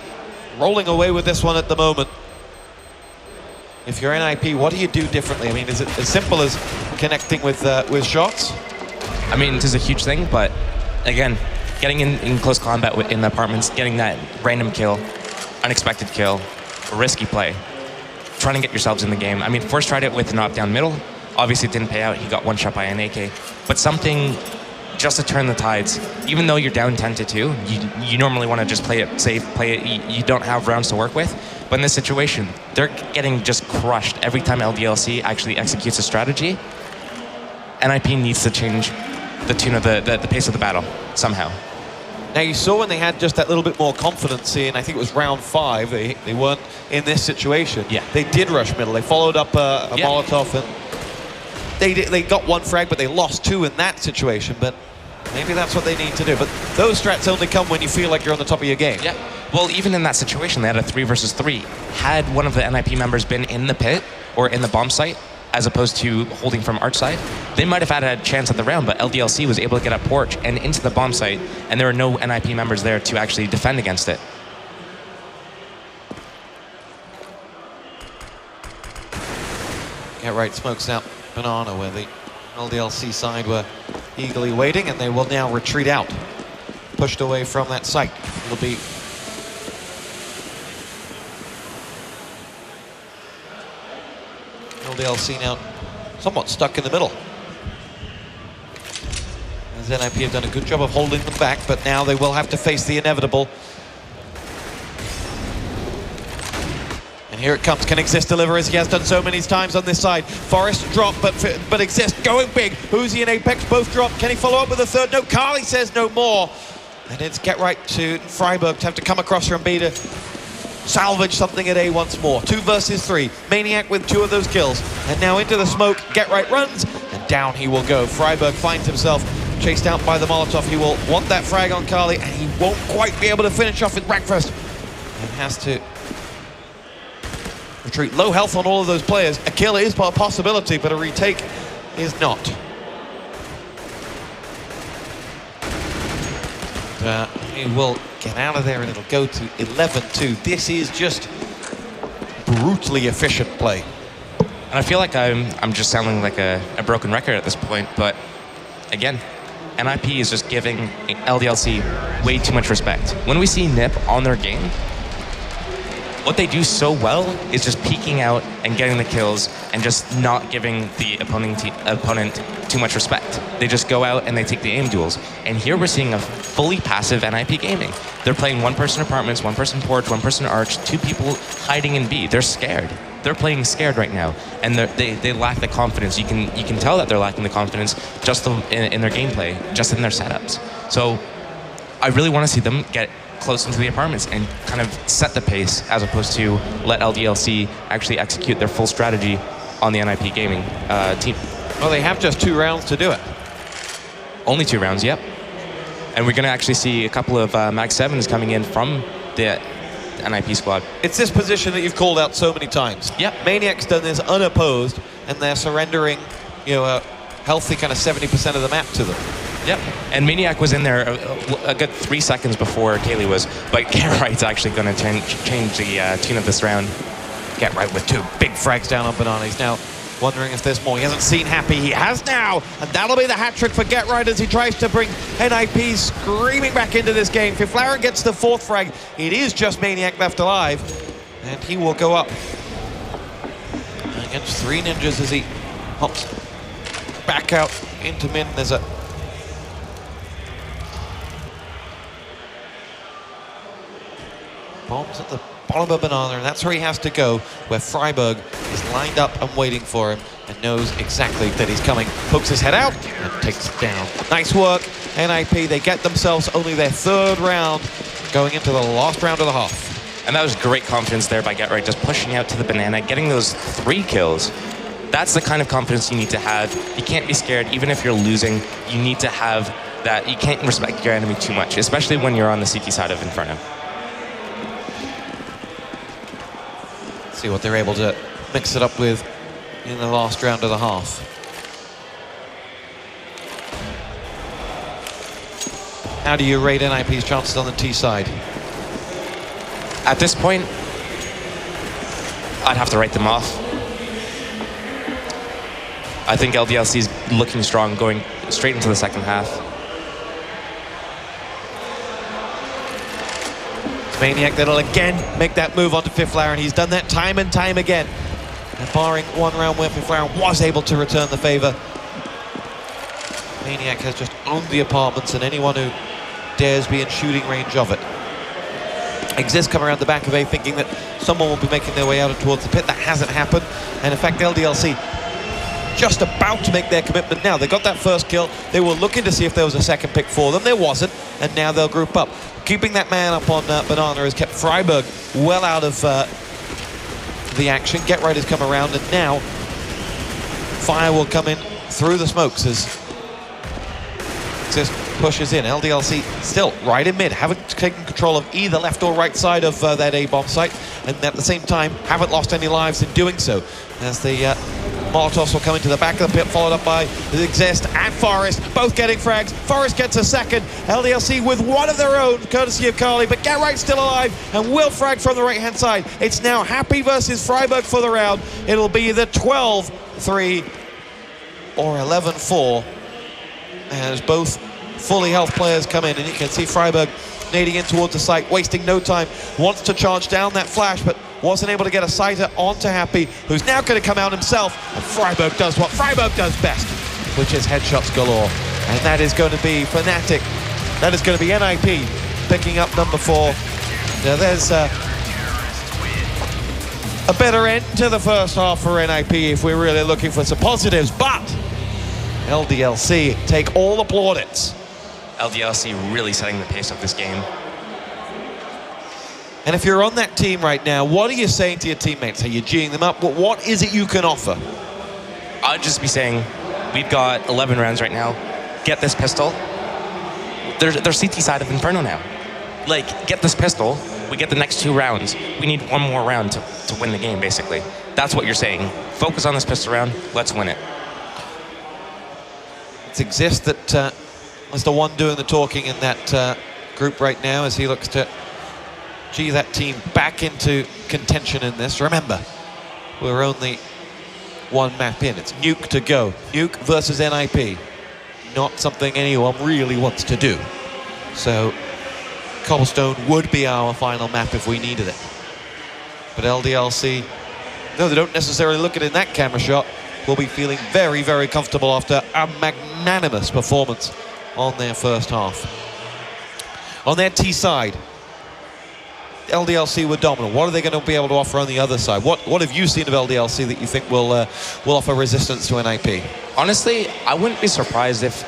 rolling away with this one at the moment. If you're NiP, what do you do differently? I mean, is it as simple as connecting with shots? I mean, it is a huge thing, but again, getting in close combat in the apartments, getting that random kill, unexpected kill, risky play, trying to get yourselves in the game. I mean, Force tried it with an op down middle. Obviously, it didn't pay out. He got one shot by an AK. But something just to turn the tides. Even though you're down 10-2, you normally want to just play it safe, you don't have rounds to work with. But in this situation, they're getting just crushed every time LDLC actually executes a strategy. NiP needs to change the tune of the pace of the battle somehow. Now you saw when they had just that little bit more confidence in, I think it was round 5, they weren't in this situation. Yeah. They did rush middle. They followed up a Molotov, and they got 1 frag, but they lost 2 in that situation. But maybe that's what they need to do. But those strats only come when you feel like you're on the top of your game. Yeah. Well, even in that situation, they had a 3 versus 3. Had one of the NiP members been in the pit or in the bomb site, as opposed to holding from arch side, they might have had a chance at the round, but LDLC was able to get up porch and into the bomb site, and there were no NiP members there to actually defend against it. Get Right smokes out Banana, where the LDLC side were eagerly waiting, and they will now retreat out, pushed away from that site. It'll be LDLC now somewhat stuck in the middle. As NiP have done a good job of holding them back, but now they will have to face the inevitable. And here it comes. Can Exist deliver as he has done so many times on this side? Forest drop, but Exist going big. Uzi and Apex both drop. Can he follow up with a third? No, Carly says no more. And it's Get Right to Freiburg to have to come across from B to salvage something at A once more. 2 versus 3. Maniac with 2 of those kills. And now into the smoke. Get Right runs, and down he will go. Freiburg finds himself chased out by the Molotov. He will want that frag on Carly, and he won't quite be able to finish off with breakfast. And has to retreat. Low health on all of those players. A kill is a possibility, but a retake is not. He will get out of there, and it'll go to 11-2. This is just brutally efficient play. And I feel like I'm just sounding like a broken record at this point, but again, NiP is just giving LDLC way too much respect. When we see NiP on their game, what they do so well is just peeking out and getting the kills and just not giving the opponent too much respect. They just go out and they take the aim duels. And here we're seeing a fully passive NiP gaming. They're playing 1-person apartments, 1-person porch, 1-person arch, 2 people hiding in B. They're scared. They're playing scared right now, and they lack the confidence. You can tell that they're lacking the confidence just in their gameplay, just in their setups. So I really want to see them get close into the apartments and kind of set the pace, as opposed to let LDLC actually execute their full strategy on the NiP gaming team. Well, they have just 2 rounds to do it. Only 2 rounds, yep. And we're going to actually see a couple of Mag 7s coming in from the NiP squad. It's this position that you've called out so many times. Yep. Maniac's done this unopposed, and they're surrendering, a healthy kind of 70% of the map to them. Yep. And Maniac was in there a good 3 seconds before Kaylee was, but Get Right's actually going to change the tune of this round. Get Right with 2 big frags down on Banana. He's now wondering if there's more. He hasn't seen Happy. He has now, and that'll be the hat trick for Get Right as he tries to bring NiP screaming back into this game. If Laren gets the 4th frag, it is just Maniac left alive, and he will go up against 3 ninjas as he hops back out into mid. There's a bombs at the bottom of Banana, and that's where he has to go, where Freiburg is lined up and waiting for him and knows exactly that he's coming. Pokes his head out and takes it down. Nice work, NiP. They get themselves only their 3rd round, going into the last round of the half. And that was great confidence there by Get Right, just pushing out to the Banana, getting those 3 kills. That's the kind of confidence you need to have. You can't be scared, even if you're losing. You need to have that. You can't respect your enemy too much, especially when you're on the CT side of Inferno. See what they're able to mix it up with in the last round of the half. How do you rate NiP's chances on the T side? At this point, I'd have to write them off. I think LDLC is looking strong, going straight into the second half. Maniac that'll again make that move onto Laren. He's done that time and time again. And barring 1 round where Laren was able to return the favor, Maniac has just owned the apartments, and anyone who dares be in shooting range of it. Exist come around the back of A thinking that someone will be making their way out towards the pit. That hasn't happened, and in fact LDLC just about to make their commitment now. They got that 1st kill. They were looking to see if there was a 2nd pick for them. There wasn't, and now they'll group up. Keeping that man up on Banana has kept Freiburg well out of the action. Get Right has come around, and now fire will come in through the smokes as Exist pushes in. LDLC still right in mid, haven't taken control of either left or right side of that A-bomb site, and at the same time haven't lost any lives in doing so, as the Molotovs will come into the back of the pit, followed up by Exist and Forest, both getting frags. Forest gets a 2nd. LDLC with 1 of their own, courtesy of Carly, but Get Right still alive and will frag from the right-hand side. It's now Happy versus Freiburg for the round. It'll be the 12-3 or 11-4 as both fully health players come in, and you can see Freiburg nading in towards the site, wasting no time, wants to charge down that flash, but wasn't able to get a sighter onto Happy, who's now going to come out himself, and Freiburg does what Freiburg does best, which is headshots galore. And that is going to be Fnatic. That is going to be NiP picking up number 4. Now there's a better end to the first half for NiP if we're really looking for some positives, but LDLC take all the plaudits LDLC really setting the pace of this game. And if you're on that team right now, what are you saying to your teammates? Are you G'ing them up? What is it you can offer? I'd just be saying, we've got 11 rounds right now. Get this pistol. They're CT side of Inferno now. Like, get this pistol. We get the next 2 rounds. We need one more round to win the game, basically. That's what you're saying. Focus on this pistol round. Let's win it. It's Exist that is the one doing the talking in that group right now as he looks to G that team back into contention in this. Remember, we're only one map in. It's Nuke to go. Nuke versus NiP. Not something anyone really wants to do. So Cobblestone would be our final map if we needed it. But LDLC, no, they don't necessarily look at it in that camera shot, will be feeling very, very comfortable after a magnanimous performance on their first half. On their T side, LDLC were dominant. What are they going to be able to offer on the other side? What have you seen of LDLC that you think will offer resistance to NiP? Honestly, I wouldn't be surprised if,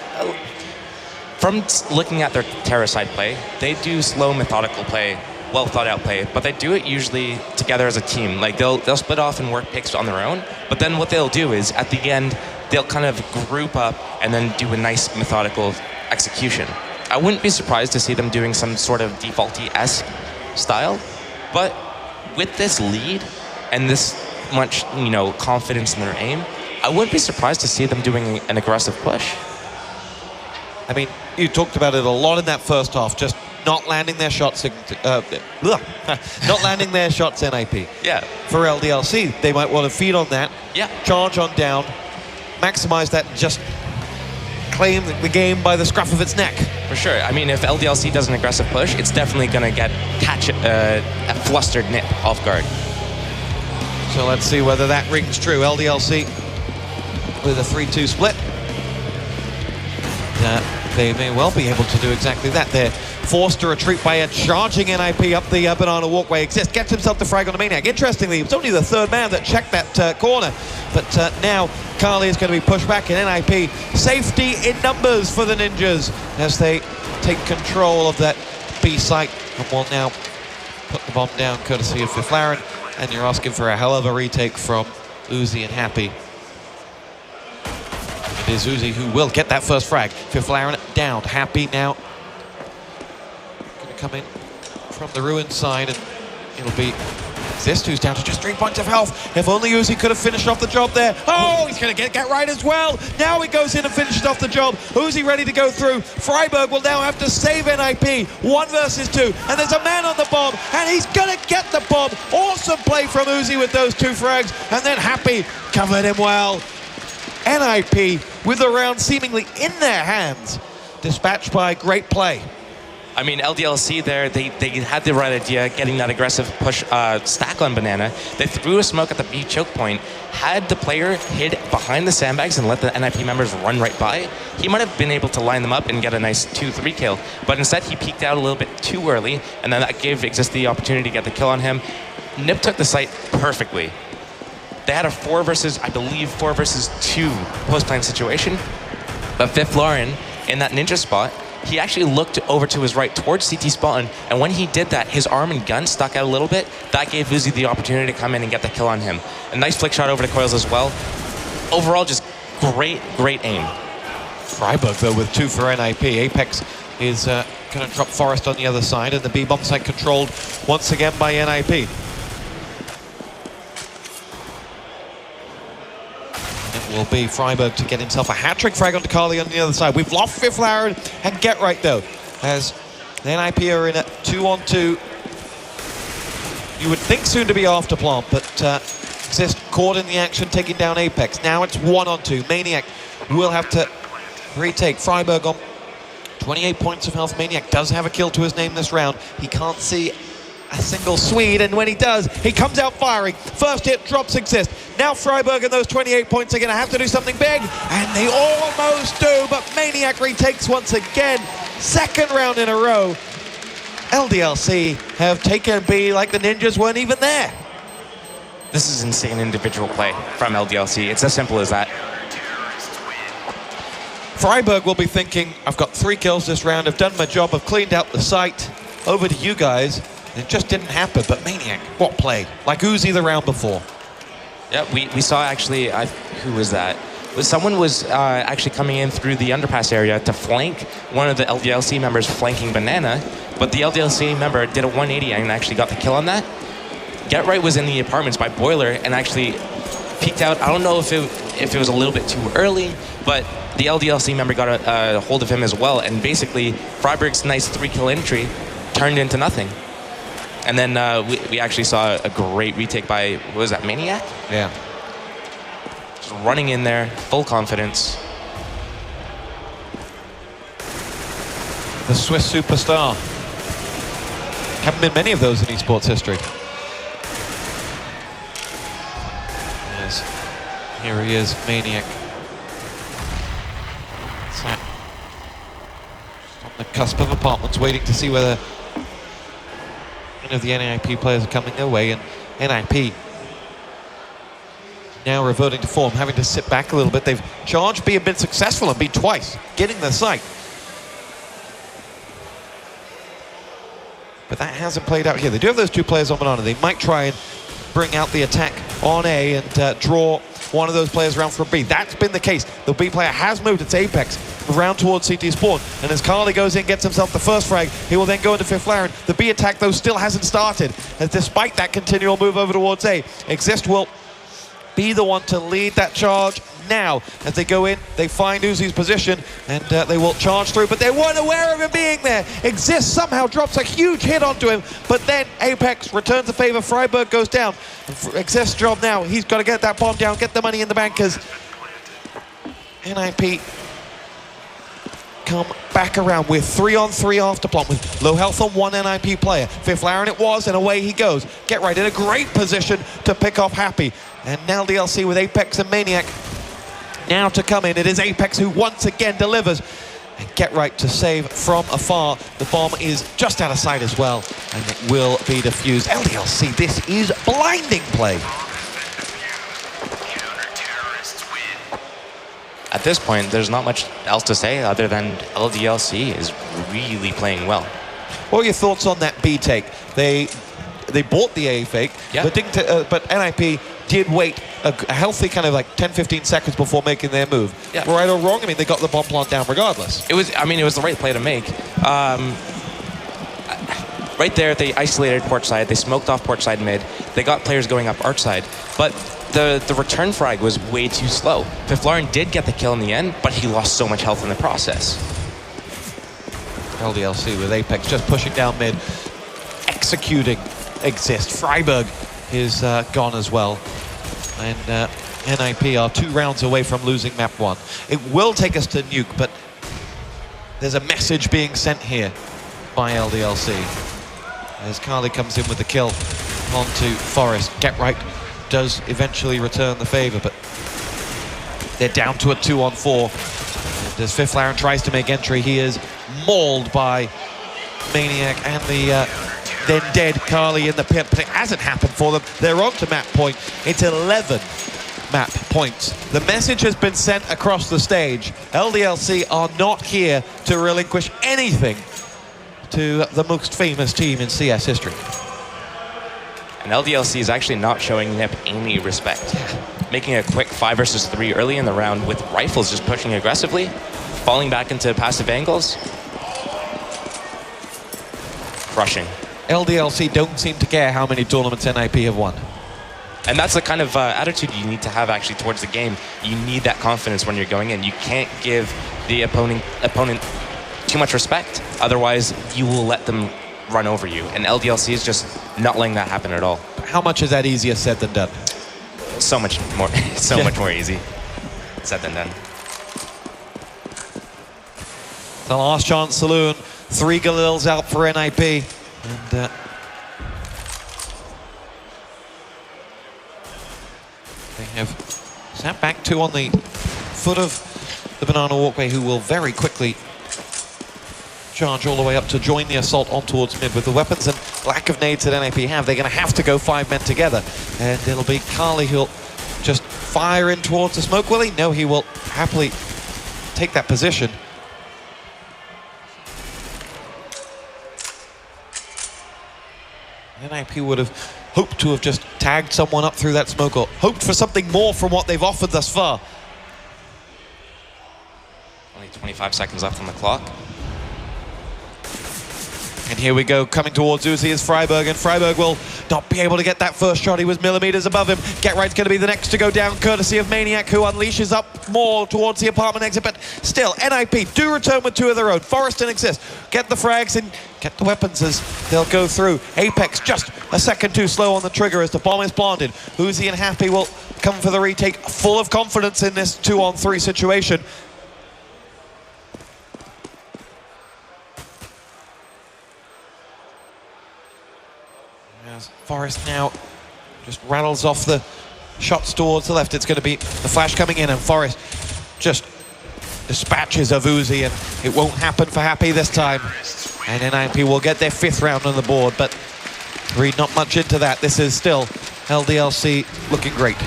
from looking at their Terra side play, they do slow, methodical play, well thought out play, but they do it usually together as a team. Like they'll split off and work picks on their own, but then what they'll do is at the end they'll kind of group up and then do a nice methodical execution. I wouldn't be surprised to see them doing some sort of defaulty-esque style, but with this lead and this much, confidence in their aim, I wouldn't be surprised to see them doing an aggressive push. I mean, you talked about it a lot in that first half, just not landing their shots, not landing their shots NiP. Yeah. For LDLC, they might want to feed on that, Yeah. charge on down, maximize that, and just claim the game by the scruff of its neck. For sure. I mean, if LDLC does an aggressive push, it's definitely going to catch a flustered NiP off guard. So let's see whether that rings true. LDLC with a 3-2 split. They may well be able to do exactly that. They're forced to retreat by a charging NiP up the banana walkway. Exist gets himself the frag on the Maniac. Interestingly, it was only the third man that checked that corner. But now Carly is going to be pushed back, and NiP safety in numbers for the Ninjas as they take control of that B site and will now put the bomb down courtesy of Fiflaren. And you're asking for a hell of a retake from Uzi and Happy. It is Uzi who will get that first frag. Fiflaren down. Happy now going to come in from the ruined side, and it'll be Exist who's down to just 3 points of health. If only Uzi could have finished off the job there. Oh, he's going to get right as well. Now he goes in and finishes off the job. Uzi ready to go through. Freiburg will now have to save NiP. 1 versus 2. And there's a man on the bomb, and he's going to get the bomb. Awesome play from Uzi with those 2 frags. And then Happy covered him well. NiP with the round seemingly in their hands. Dispatched by great play. I mean, LDLC there, they had the right idea, getting that aggressive push stack on Banana. They threw a smoke at the B choke point. Had the player hid behind the sandbags and let the NiP members run right by, he might have been able to line them up and get a nice 2-3 kill. But instead, he peeked out a little bit too early, and then that gave Exist the opportunity to get the kill on him. NiP took the site perfectly. They had a 4 versus 2 post-plan situation. But Fiflaren, in that ninja spot, he actually looked over to his right towards CT spawn, and when he did that, his arm and gun stuck out a little bit. That gave Uzi the opportunity to come in and get the kill on him. A nice flick shot over to Coils as well. Overall, just great aim. Freiburg, though, with 2 for NiP. Apex is going to drop Forest on the other side, and the B-bomb site controlled once again by NiP. It will be Freiburg to get himself a hat-trick frag onto Carly on the other side. We've lost Fiflaren and Get Right, though, as the NiP are in a 2-on-2. You would think soon to be after plant, but Exist caught in the action, taking down Apex. Now it's 1-on-2. Maniac will have to retake. Freiburg on 28 points of health. Maniac does have a kill to his name this round. He can't see a single Swede, and when he does, he comes out firing. First hit drops Exist. Now Freiburg and those 28 points are going to have to do something big, and they almost do, but Maniac retakes once again. Second round in a row. LDLC have taken B like the Ninjas weren't even there. This is insane individual play from LDLC. It's as simple as that. Freiburg will be thinking, I've got 3 kills this round, I've done my job, I've cleaned out the site. Over to you guys. It just didn't happen, but Maniac, what play? Like Uzi the round before. Yeah, we saw actually, who was that? Someone was actually coming in through the underpass area to flank one of the LDLC members flanking Banana, but the LDLC member did a 180 and actually got the kill on that. Get Right was in the apartments by Boiler and actually peeked out. I don't know if it was a little bit too early, but the LDLC member got a hold of him as well, and basically Freiburg's nice 3-kill entry turned into nothing. And then we actually saw a great retake by, what was that, Maniac? Yeah. Just running in there, full confidence. The Swiss superstar. Haven't been many of those in esports history. Yes. Here he is, Maniac. Sat on the cusp of apartments, waiting to see whether any of the NiP players are coming their way, and NiP now reverting to form, having to sit back a little bit. They've charged B and been successful and B twice, getting the site. But that hasn't played out here. They do have those 2 players on Banana. They might try and bring out the attack on A and draw one of those players around for B. That's been the case. The B player has moved its Apex around towards CT spawn, and as Carly goes in, gets himself the first frag, he will then go into Fifth Laren. The B attack, though, still hasn't started, as despite that continual move over towards A, Exist will be the one to lead that charge now. As they go in, they find Uzi's position, and they will charge through, but they weren't aware of him being there. Exist somehow drops a huge hit onto him, but then Apex returns the favor. Freiburg goes down. Exist's job now, he's got to get that bomb down, get the money in the bank, because NiP come back around with 3-on-3 after plot with low health on one NiP player. Fifth Laren it was, and away he goes. Get Right in a great position to pick off Happy. And now LDLC with Apex and Maniac now to come in. It is Apex who once again delivers. And Get Right to save from afar. The bomb is just out of sight as well, and it will be defused. LDLC, this is blinding play. At this point, there's not much else to say other than LDLC is really playing well. What are your thoughts on that B take? They bought the A fake, yeah, but NiP did wait a healthy kind of like 10-15 seconds before making their move. Yeah. Right or wrong, I mean, they got the bomb plant down regardless. It was the right play to make. Right there, they isolated port side. They smoked off port side mid. They got players going up arch side, but the return frag was way too slow. Fifth Laren did get the kill in the end, but he lost so much health in the process. LDLC with Apex just pushing down mid, executing Exist. Freiburg is gone as well, and NiP are 2 rounds away from losing map 1. It will take us to Nuke, but there's a message being sent here by LDLC as Carly comes in with the kill onto Forest. Get Right does eventually return the favor, but they're down to a 2-on-4. And as Fifth Laren tries to make entry, he is mauled by Maniac and the then dead Carly in the pit, but it hasn't happened for them. They're on to map point. It's 11 map points. The message has been sent across the stage. LDLC are not here to relinquish anything to the most famous team in CS history. And LDLC is actually not showing NiP any respect. Making a quick 5 versus 3 early in the round with rifles just pushing aggressively, falling back into passive angles. Crushing. LDLC don't seem to care how many tournaments NiP have won. And that's the kind of attitude you need to have actually towards the game. You need that confidence when you're going in. You can't give the opponent too much respect. Otherwise, you will let them run over you. And LDLC is just not letting that happen at all. How much is that easier said than done? So much more, much more easy said than done. The last chance saloon. 3 Galils out for NiP. And they have sat back 2 on the foot of the Banana Walkway, who will very quickly charge all the way up to join the assault on towards mid. With the weapons and lack of nades that NiP have, they're going to have to go 5 men together. And it'll be Carly who'll just fire in towards the smoke. Will he? No, he will happily take that position. NiP would have hoped to have just tagged someone up through that smoke, or hoped for something more from what they've offered thus far. Only 25 seconds left on the clock. And here we go, coming towards Uzi is Freiberg, and Freiberg will not be able to get that first shot. He was millimeters above him. Get Right's going to be the next to go down, courtesy of Maniac, who unleashes up more towards the apartment exit. But still, NiP do return with two of their own. Forest and Exist get the frags and get the weapons as they'll go through. Apex just a second too slow on the trigger as the bomb is planted. Uzi and Happy will come for the retake, full of confidence in this 2-on-3 situation. Forest now just rattles off the shots towards the left. It's going to be the flash coming in, and Forest just dispatches of Uzi, and it won't happen for Happy this time. And NiP will get their 5th round on the board, but read not much into that. This is still LDLC looking great.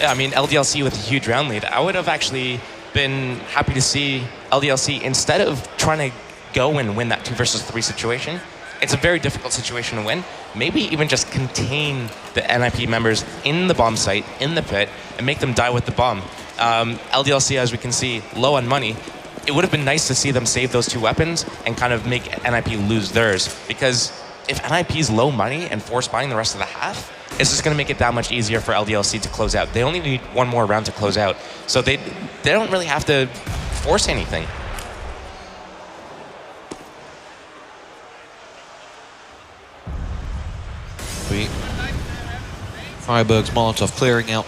Yeah, I mean, LDLC with a huge round lead. I would have actually been happy to see LDLC, instead of trying to go and win that 2 versus 3 situation, it's a very difficult situation to win. Maybe even just contain the NiP members in the bomb site, in the pit, and make them die with the bomb. LDLC, as we can see, low on money. It would have been nice to see them save those 2 weapons and kind of make NiP lose theirs. Because if NiP's low money and force buying the rest of the half, it's just going to make it that much easier for LDLC to close out. They only need 1 more round to close out. So they don't really have to force anything. Freiberg's Molotov clearing out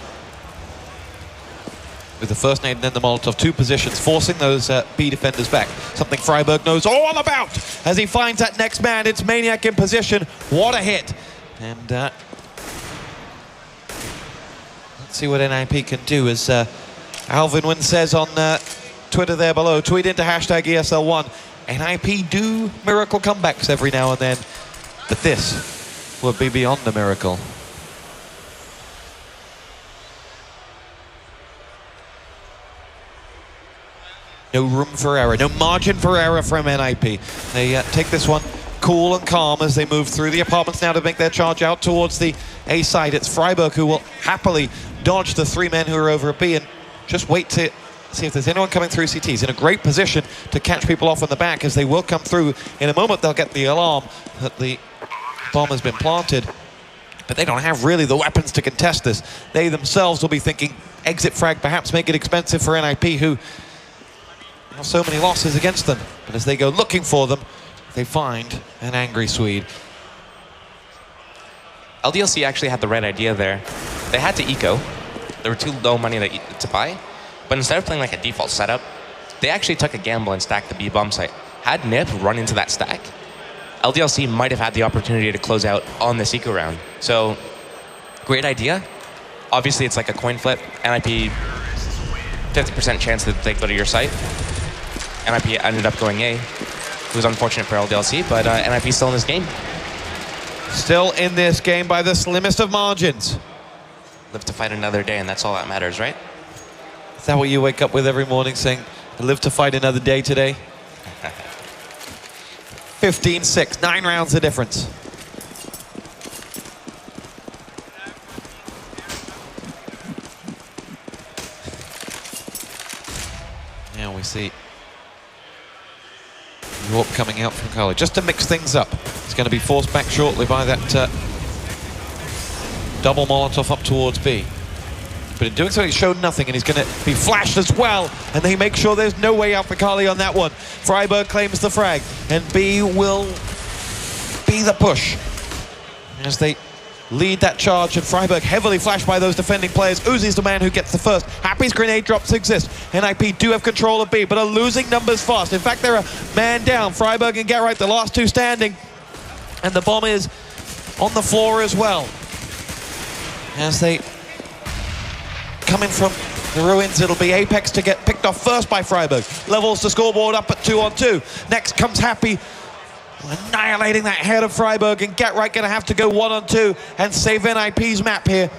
with the first nade and then the Molotov, 2 positions, forcing those B defenders back. Something Freiberg knows all about as he finds that next man. It's Maniac in position. What a hit. And let's see what NiP can do, as Alvin Wynn says on Twitter there below. Tweet into hashtag ESL One. NiP do miracle comebacks every now and then, but this will be beyond the miracle. No room for error, no margin for error from NiP. They take this one cool and calm as they move through the apartments now to make their charge out towards the A side. It's Freiberg who will happily dodge the 3 men who are over at B and just wait to see if there's anyone coming through CT. He's in a great position to catch people off in the back, as they will come through. In a moment they'll get the alarm that the bomb has been planted, but they don't have really the weapons to contest this. They themselves will be thinking exit frag, perhaps make it expensive for NiP, who have so many losses against them. But as they go looking for them, they find an angry Swede. LDLC actually had the right idea there. They had to eco. They were too low money to buy. But instead of playing like a default setup, they actually took a gamble and stacked the B bomb site. Had NiP run into that stack, LDLC might have had the opportunity to close out on this eco round. So, great idea. Obviously, it's like a coin flip. NiP, 50% chance that they go to your site. NiP ended up going A. It was unfortunate for LDLC, but NiP's still in this game. Still in this game by the slimmest of margins. Live to fight another day, and that's all that matters, right? Is that what you wake up with every morning, saying, live to fight another day today? 15-6, 9 rounds the difference. Now we see York coming out from college, just to mix things up. It's going to be forced back shortly by that double Molotov up towards B. But in doing so, he's shown nothing, and he's going to be flashed as well. And they make sure there's no way out for Kali on that one. Freiberg claims the frag, and B will be the push as they lead that charge, and Freiberg heavily flashed by those defending players. Uzi's the man who gets the first. Happy's grenade drops exist. NiP do have control of B, but are losing numbers fast. In fact, they're a man down. Freiberg and Get Right, the last 2 standing. And the bomb is on the floor as well. As they come in from the ruins, it'll be Apex to get picked off first by Freiberg. Levels the scoreboard up at 2-on-2. Next comes Happy, annihilating that head of Freiberg, and Get Right going to have to go 1-on-2 and save NiP's map here.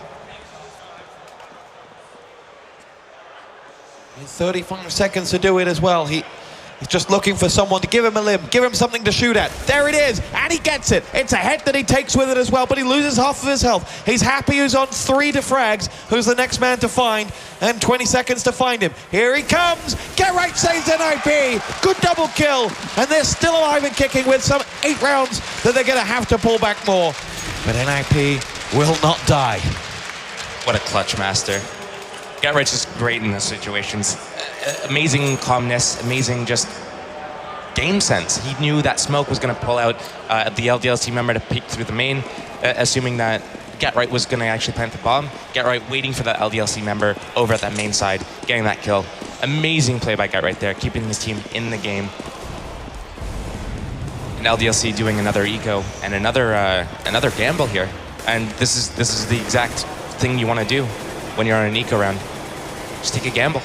35 seconds to do it as well. He's just looking for someone to give him a limb, give him something to shoot at. There it is, and he gets it. It's a head that he takes with it as well, but he loses half of his health. He's happy he's on 3 defrags. Who's the next man to find? And 20 seconds to find him. Here he comes. Get right saves NiP. Good double kill. And they're still alive and kicking with some 8 rounds that they're going to have to pull back more. But NiP will not die. What a clutch master. Getright's just great in those situations. Amazing calmness, amazing just game sense. He knew that Smoke was going to pull out the LDLC member to peek through the main, assuming that Getright was going to actually plant the bomb. Getright waiting for that LDLC member over at that main side, getting that kill. Amazing play by Getright there, keeping his team in the game. And LDLC doing another eco and another gamble here. And this is the exact thing you want to do when you're on an eco round. Just take a gamble.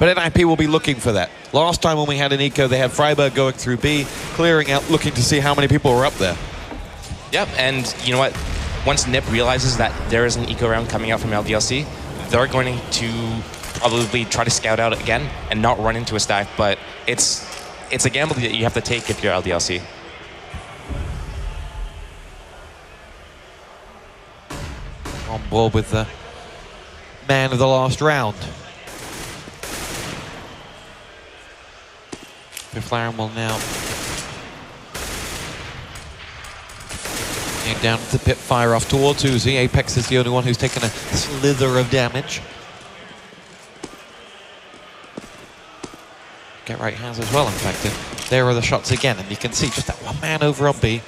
But NiP will be looking for that. Last time when we had an eco, they had Freiburg going through B, clearing out, looking to see how many people were up there. Yep, and you know what? Once NiP realizes that there is an eco round coming out from LDLC, they're going to probably try to scout out again and not run into a stack, but it's a gamble that you have to take if you're LDLC. On board with the man of the last round. McLaren will now down to the pit, fire off towards Uzi. Apex is the only one who's taken a slither of damage. Getright has as well, in fact. And there are the shots again, and you can see just that one man over on B.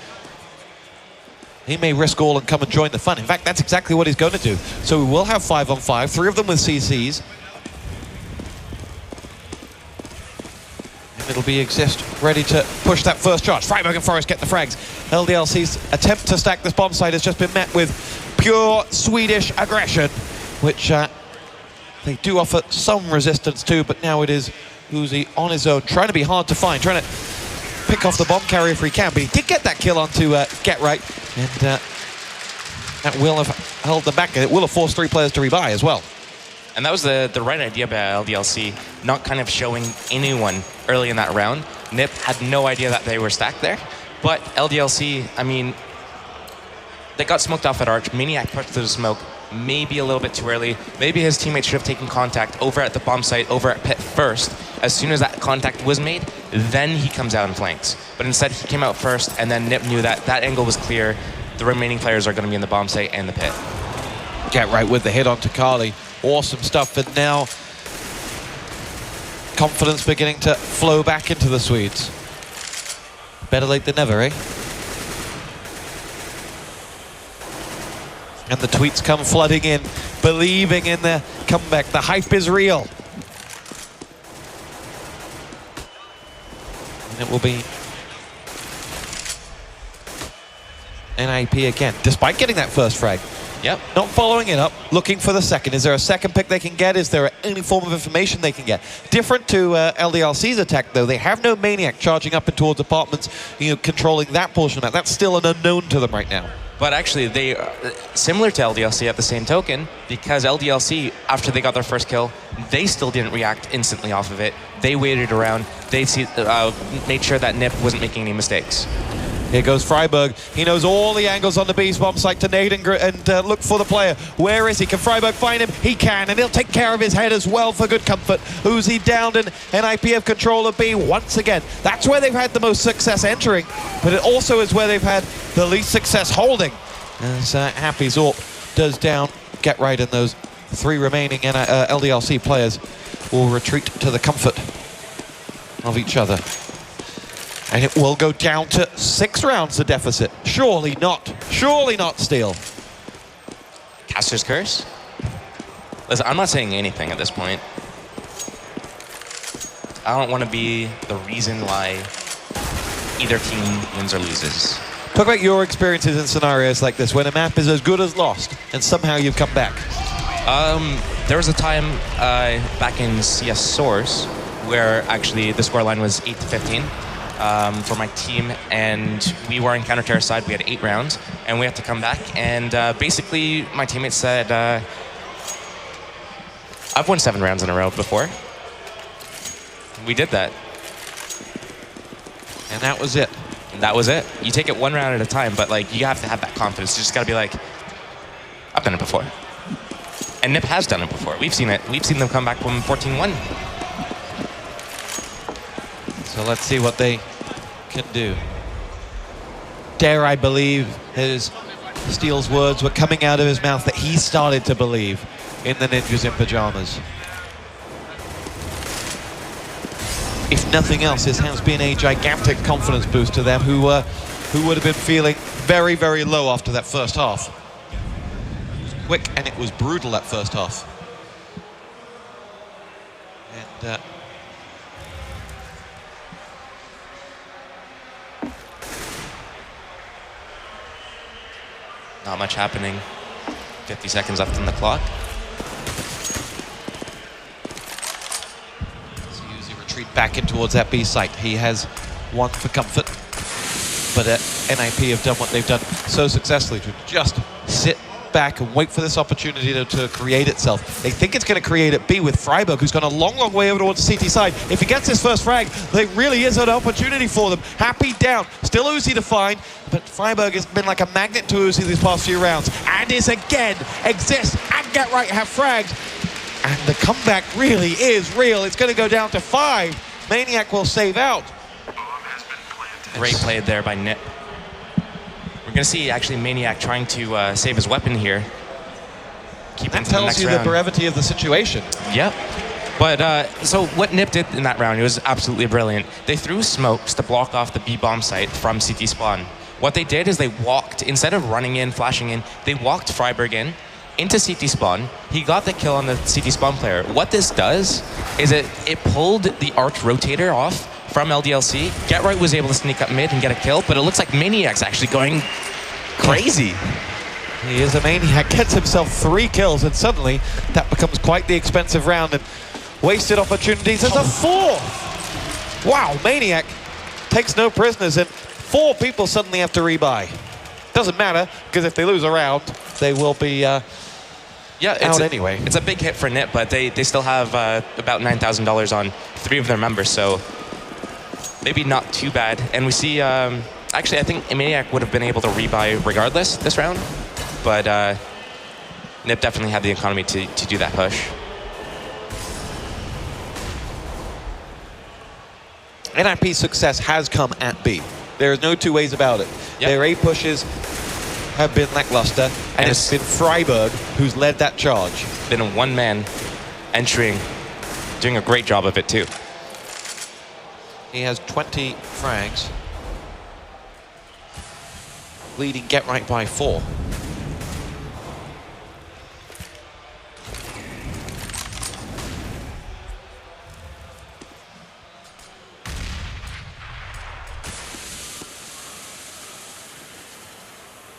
He may risk all and come and join the fun. In fact, that's exactly what he's going to do. So we will have 5-on-5, 3 of them with CCs. And it'll be Exist ready to push that first charge. Freiburg and Forest get the frags. LDLC's attempt to stack this bomb site has just been met with pure Swedish aggression, which they do offer some resistance to, but now it is Uzi on his own, trying to be hard to find, trying to pick off the bomb carrier if he can, but he did get that kill onto Getright, and that will have held them back, and it will have forced 3 players to rebuy as well. And that was the right idea by LDLC, not kind of showing anyone early in that round. NiP had no idea that they were stacked there, but LDLC, I mean, they got smoked off at Arch. Maniac pushed through the smoke, maybe a little bit too early. Maybe his teammates should have taken contact over at the bomb site, over at pit first. As soon as that contact was made, then he comes out and flanks. But instead, he came out first, and then NiP knew that that angle was clear. The remaining players are going to be in the bomb site and the pit. Getright with the hit onto Kali. Awesome stuff, and now confidence beginning to flow back into the Swedes. Better late than never, eh? And the tweets come flooding in, believing in the comeback. The hype is real. And it will be NiP again, despite getting that first frag. Yep. Not following it up, looking for the second. Is there a second pick they can get? Is there any form of information they can get? Different to LDLC's attack, though. They have no Maniac charging up and towards apartments, controlling that portion of that. That's still an unknown to them right now. But actually, they similar to LDLC at the same token, because LDLC, after they got their first kill, they still didn't react instantly off of it. They waited around. They made sure that NiP wasn't making any mistakes. Here goes Freiburg. He knows all the angles on the B's bomb site to nade and look for the player. Where is he? Can Freiburg find him? He can, and he'll take care of his head as well for good comfort. Uzi downed, and NiP have control of B once again. That's where they've had the most success entering, but it also is where they've had the least success holding. As Happy Zorp does down Getright, and those 3 remaining LDLC players will retreat to the comfort of each other. And it will go down to 6 rounds, the deficit. Surely not. Surely not, Steel. Caster's Curse? Listen, I'm not saying anything at this point. I don't want to be the reason why either team wins or loses. Talk about your experiences in scenarios like this, when a map is as good as lost, and somehow you've come back. There was a time back in CS Source where actually the scoreline was 8-15. For my team, and we were in counter-terror side. We had 8 rounds, and we had to come back. And basically, my teammates said, I've won 7 rounds in a row before. We did that. And that was it. And that was it. You take it 1 round at a time, but like you have to have that confidence. You just got to be like, I've done it before. And NiP has done it before. We've seen it. We've seen them come back from 14-1. So let's see what they can do. Dare I believe his Steele's words were coming out of his mouth that he started to believe in the Ninjas in Pajamas. If nothing else, this has been a gigantic confidence boost to them who would have been feeling very, very low after that first half. It was quick and it was brutal that first half. And not much happening. 50 seconds left on the clock. retreat back in towards that B site. He has one for comfort, but NiP have done what they've done so successfully, to just sit back and wait for this opportunity to create itself. They think it's going to create at B with Freiburg, who's gone a long, long way over towards the CT side. If he gets his first frag, there really is an opportunity for them. Happy down, still Uzi to find, but Freiburg has been like a magnet to Uzi these past few rounds, and is again, exists, and Get Right have fragged. And the comeback really is real. It's going to go down to 5. Maniac will save out. Great play there by NiP. We're going to see actually Maniac trying to save his weapon here. Keep that tells you the brevity of the situation. Yep. But so what NiP did in that round, it was absolutely brilliant. They threw smokes to block off the B bomb site from CT spawn. What they did is they walked, instead of running in, flashing in, they walked Freiburg in into CT spawn. He got the kill on the CT spawn player. What this does is it pulled the arch rotator off from LDLC. Get Right was able to sneak up mid and get a kill, but it looks like Maniac's actually going crazy. He is a Maniac, gets himself 3 kills, and suddenly that becomes quite the expensive round, and wasted opportunities as a 4th. Wow, Maniac takes no prisoners, and 4 people suddenly have to rebuy. Doesn't matter, because if they lose a round, they will be out anyway. It's a big hit for NiP, but they still have about $9,000 on 3 of their members, so maybe not too bad. And we see, actually, I think Maniac would have been able to rebuy regardless this round, but NiP definitely had the economy to do that push. NiP's success has come at B. There is no 2 ways about it. Yep. Their A pushes have been lackluster, and it's been Freiburg who's led that charge. Been a one-man entering, doing a great job of it too. He has 20 frags, leading Get Right by 4.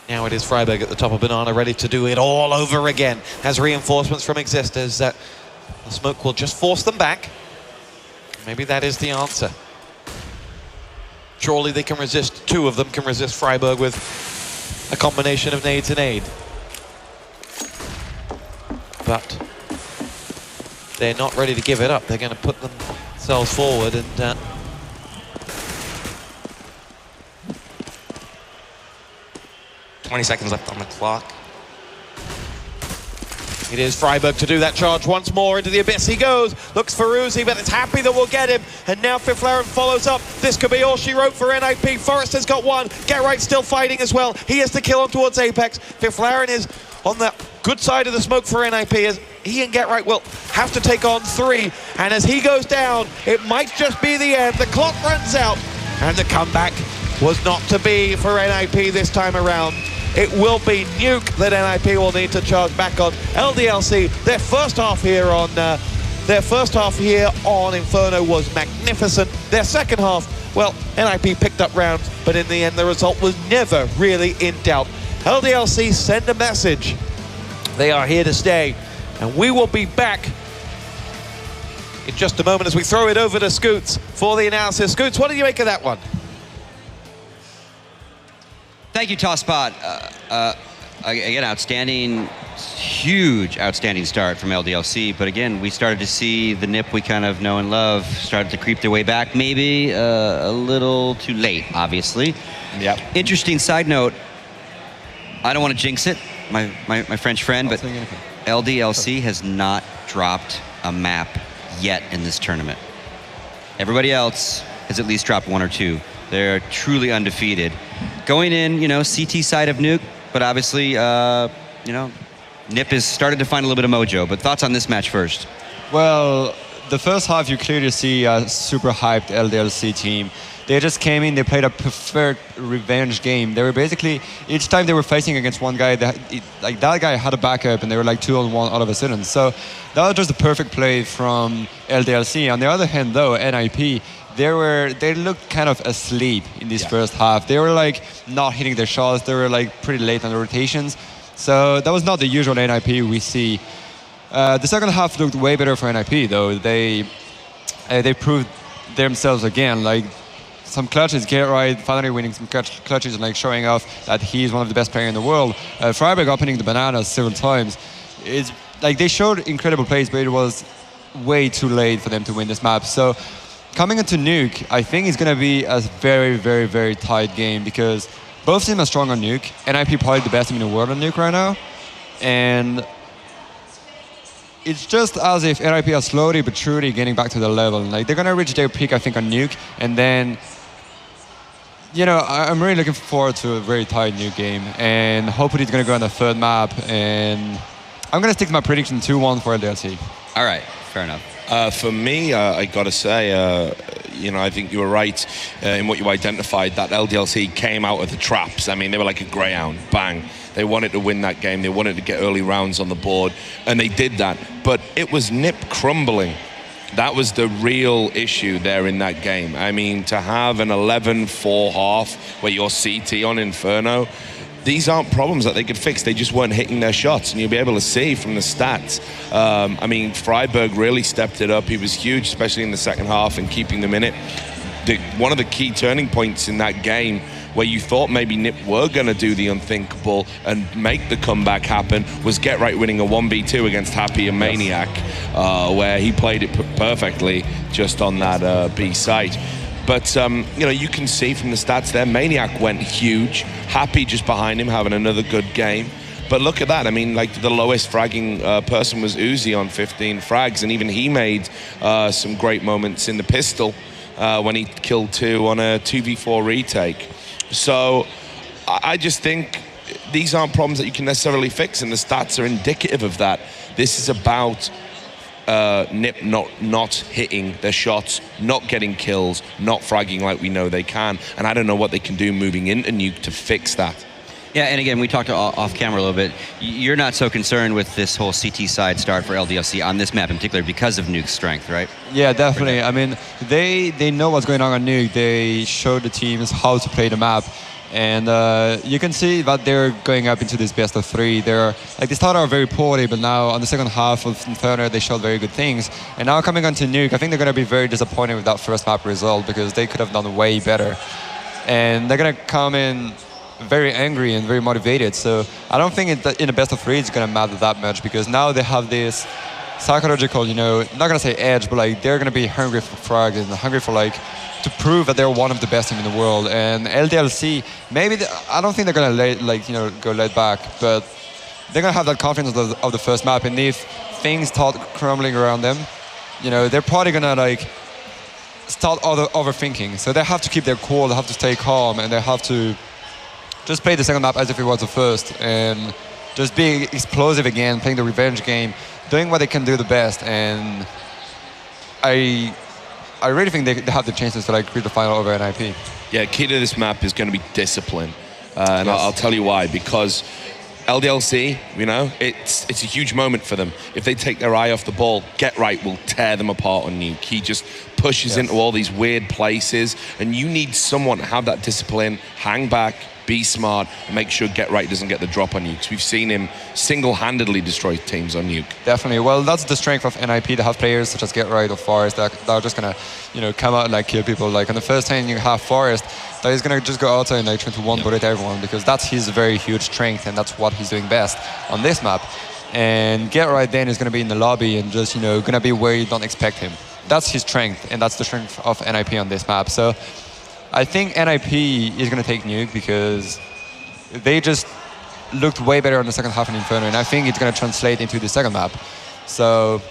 Now it is Freiburg at the top of Banana, ready to do it all over again. Has reinforcements from Exist as the smoke will just force them back. Maybe that is the answer. Surely they can resist, 2 of them can resist Freiburg with a combination of nades and aid. But they're not ready to give it up. They're going to put themselves forward, and 20 seconds left on the clock. it is Freiburg to do that charge once more. Into the abyss he goes. Looks for Uzi, but it's happy that we'll get him. And now Fiflaren follows up. This could be all she wrote for NiP. Forrester's got 1. Get Right still fighting as well. He has to kill on towards Apex. Fiflaren is on the good side of the smoke for NiP, as he and Get Right will have to take on 3. And as he goes down, it might just be the end. The clock runs out, and the comeback was not to be for NiP this time around. It will be Nuke that NiP will need to charge back on. LDLC, their first half here on Inferno was magnificent. Their second half, well, NiP picked up rounds, but in the end the result was never really in doubt. LDLC send a message. They are here to stay, and we will be back in just a moment as we throw it over to Scoots for the analysis. Scoots, what did you make of that one? Thank you, Tosspot. Again, outstanding, huge, outstanding start from LDLC. But again, we started to see the NiP we kind of know and love started to creep their way back. Maybe a little too late, obviously. Yep. Interesting side note. I don't want to jinx it, my French friend, but LDLC has not dropped a map yet in this tournament. Everybody else has at least dropped 1 or 2. They're truly undefeated. Going in, CT side of Nuke, but obviously, NiP has started to find a little bit of mojo. But thoughts on this match first? Well, the first half you clearly see a super hyped LDLC team. They just came in, they played a perfect revenge game. They were basically, each time they were facing against one guy, that guy had a backup and they were like 2-on-1 all of a sudden. So that was just the perfect play from LDLC. On the other hand though, NiP, they looked kind of asleep in this first half. They were like not hitting their shots. They were like pretty late on the rotations. So that was not the usual NiP we see. The second half looked way better for NiP though. They proved themselves again. Like some clutches, get right, finally winning some clutches and like showing off that he's one of the best players in the world. Freiburg opening the bananas several times. It's like they showed incredible plays, but it was way too late for them to win this map. So coming into Nuke, I think it's going to be a very, very, very tight game because both teams are strong on Nuke. NiP probably the best team in the world on Nuke right now. And it's just as if NiP are slowly but surely getting back to the level. Like they're going to reach their peak, I think, on Nuke. And then, I'm really looking forward to a very tight Nuke game. And hopefully it's going to go on the third map. And I'm going to stick to my prediction 2-1 for LDLC. All right, fair enough. For me, I got to say, I think you were right in what you identified, that LDLC came out of the traps. I mean, they were like a greyhound, bang. They wanted to win that game. They wanted to get early rounds on the board, and they did that. But it was NiP crumbling. That was the real issue there in that game. I mean, to have an 11-4 half where you're CT on Inferno, these aren't problems that they could fix. They just weren't hitting their shots, and you'll be able to see from the stats. Freiburg really stepped it up. He was huge, especially in the second half, and keeping them in it. One of the key turning points in that game where you thought maybe NiP were going to do the unthinkable and make the comeback happen was Get Right winning a 1v2 against Happy and Maniac, where he played it perfectly just on that B site. But, you can see from the stats there, Maniac went huge. Happy just behind him, having another good game. But look at that. I mean, like the lowest fragging person was Uzi on 15 frags, and even he made some great moments in the pistol when he killed 2 on a 2v4 retake. So I just think these aren't problems that you can necessarily fix, and the stats are indicative of that. This is about NiP not hitting their shots, not getting kills, not fragging like we know they can. And I don't know what they can do moving into Nuke to fix that. Yeah, and again, we talked off camera a little bit. You're not so concerned with this whole CT side start for LDLC on this map in particular because of Nuke's strength, right? Yeah, definitely. I mean, they know what's going on Nuke. They show the teams how to play the map. And you can see that they're going up into this best of 3. They started out very poorly, but now on the second half of Inferno, they showed very good things. And now coming on to Nuke, I think they're going to be very disappointed with that first map result because they could have done way better. And they're going to come in very angry and very motivated. So I don't think in the best of 3 it's going to matter that much because now they have this psychological, not going to say edge, but like they're going to be hungry for frags and hungry for to prove that they're one of the best team in the world. And LDLC, maybe I don't think they're going to go laid back, but they're going to have that confidence of the first map. And if things start crumbling around them, they're probably going to start overthinking. So they have to keep their cool, they have to stay calm, and they have to just play the second map as if it was the first and just be explosive again, playing the revenge game, doing what they can do the best. And I really think they have the chances to reach the final over NiP. Yeah, key to this map is going to be discipline. And I'll tell you why. Because LDLC, it's a huge moment for them. If they take their eye off the ball, Get Right will tear them apart on Nuke. He just pushes into all these weird places. And you need someone to have that discipline, hang back, be smart, and make sure Get Right doesn't get the drop on you. Because we've seen him single-handedly destroy teams on Nuke. Definitely. Well, that's the strength of NiP. They have players such as Get Right or Forest that are just going to, come out and kill people. Like on the first time you have Forest, that he's going to just go outside and try to one-bullet everyone because that's his very huge strength and that's what he's doing best on this map. And Get Right then is going to be in the lobby and just, going to be where you don't expect him. That's his strength, and that's the strength of NiP on this map. So I think NiP is going to take Nuke because they just looked way better on the second half in Inferno, and I think it's going to translate into the second map. So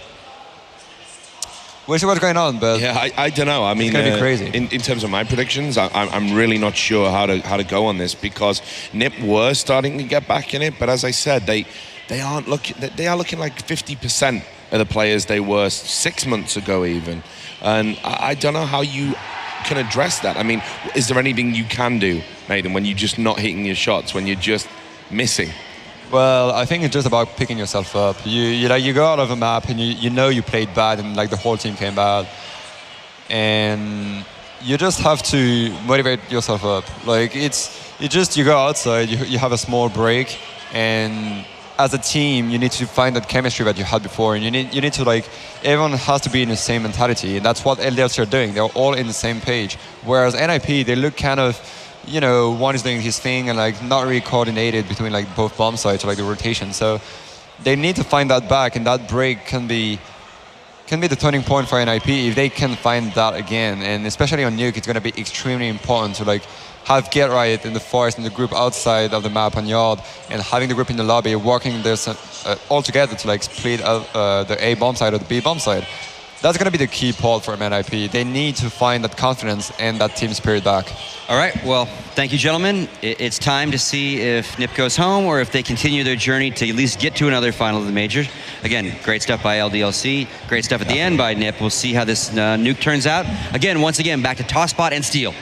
we'll see what's going on, but yeah, I don't know. I mean, it's going to be crazy. In terms of my predictions, I'm really not sure how to go on this because NiP were starting to get back in it, but as I said, they are looking like 50% of the players they were 6 months ago even, and I don't know how you can address that. I mean, is there anything you can do, Nathan, when you're just not hitting your shots, when you're just missing? Well, I think it's just about picking yourself up. You go out of a map and you played bad and like the whole team came bad, and you just have to motivate yourself up. Like you go outside, you have a small break, and as a team you need to find that chemistry that you had before, and you need to like everyone has to be in the same mentality, and that's what LDLC are doing. They're all in the same page. Whereas NiP, they look kind of, one is doing his thing and like not really coordinated between like both bomb sites or like the rotation. So they need to find that back, and that break can be the turning point for NiP if they can find that again. And especially on Nuke, it's going to be extremely important to like have Get Right in the forest, in the group outside of the map on Yard, and having the group in the lobby working this all together to like split the A bomb side or the B bomb side. That's going to be the key part for NiP. They need to find that confidence and that team spirit back. All right, well, thank you, gentlemen. It's time to see if NiP goes home or if they continue their journey to at least get to another final of the major. Again, great stuff by LDLC, great stuff at the end by NiP. We'll see how this Nuke turns out. Again, once again, back to Tosspot and Steel.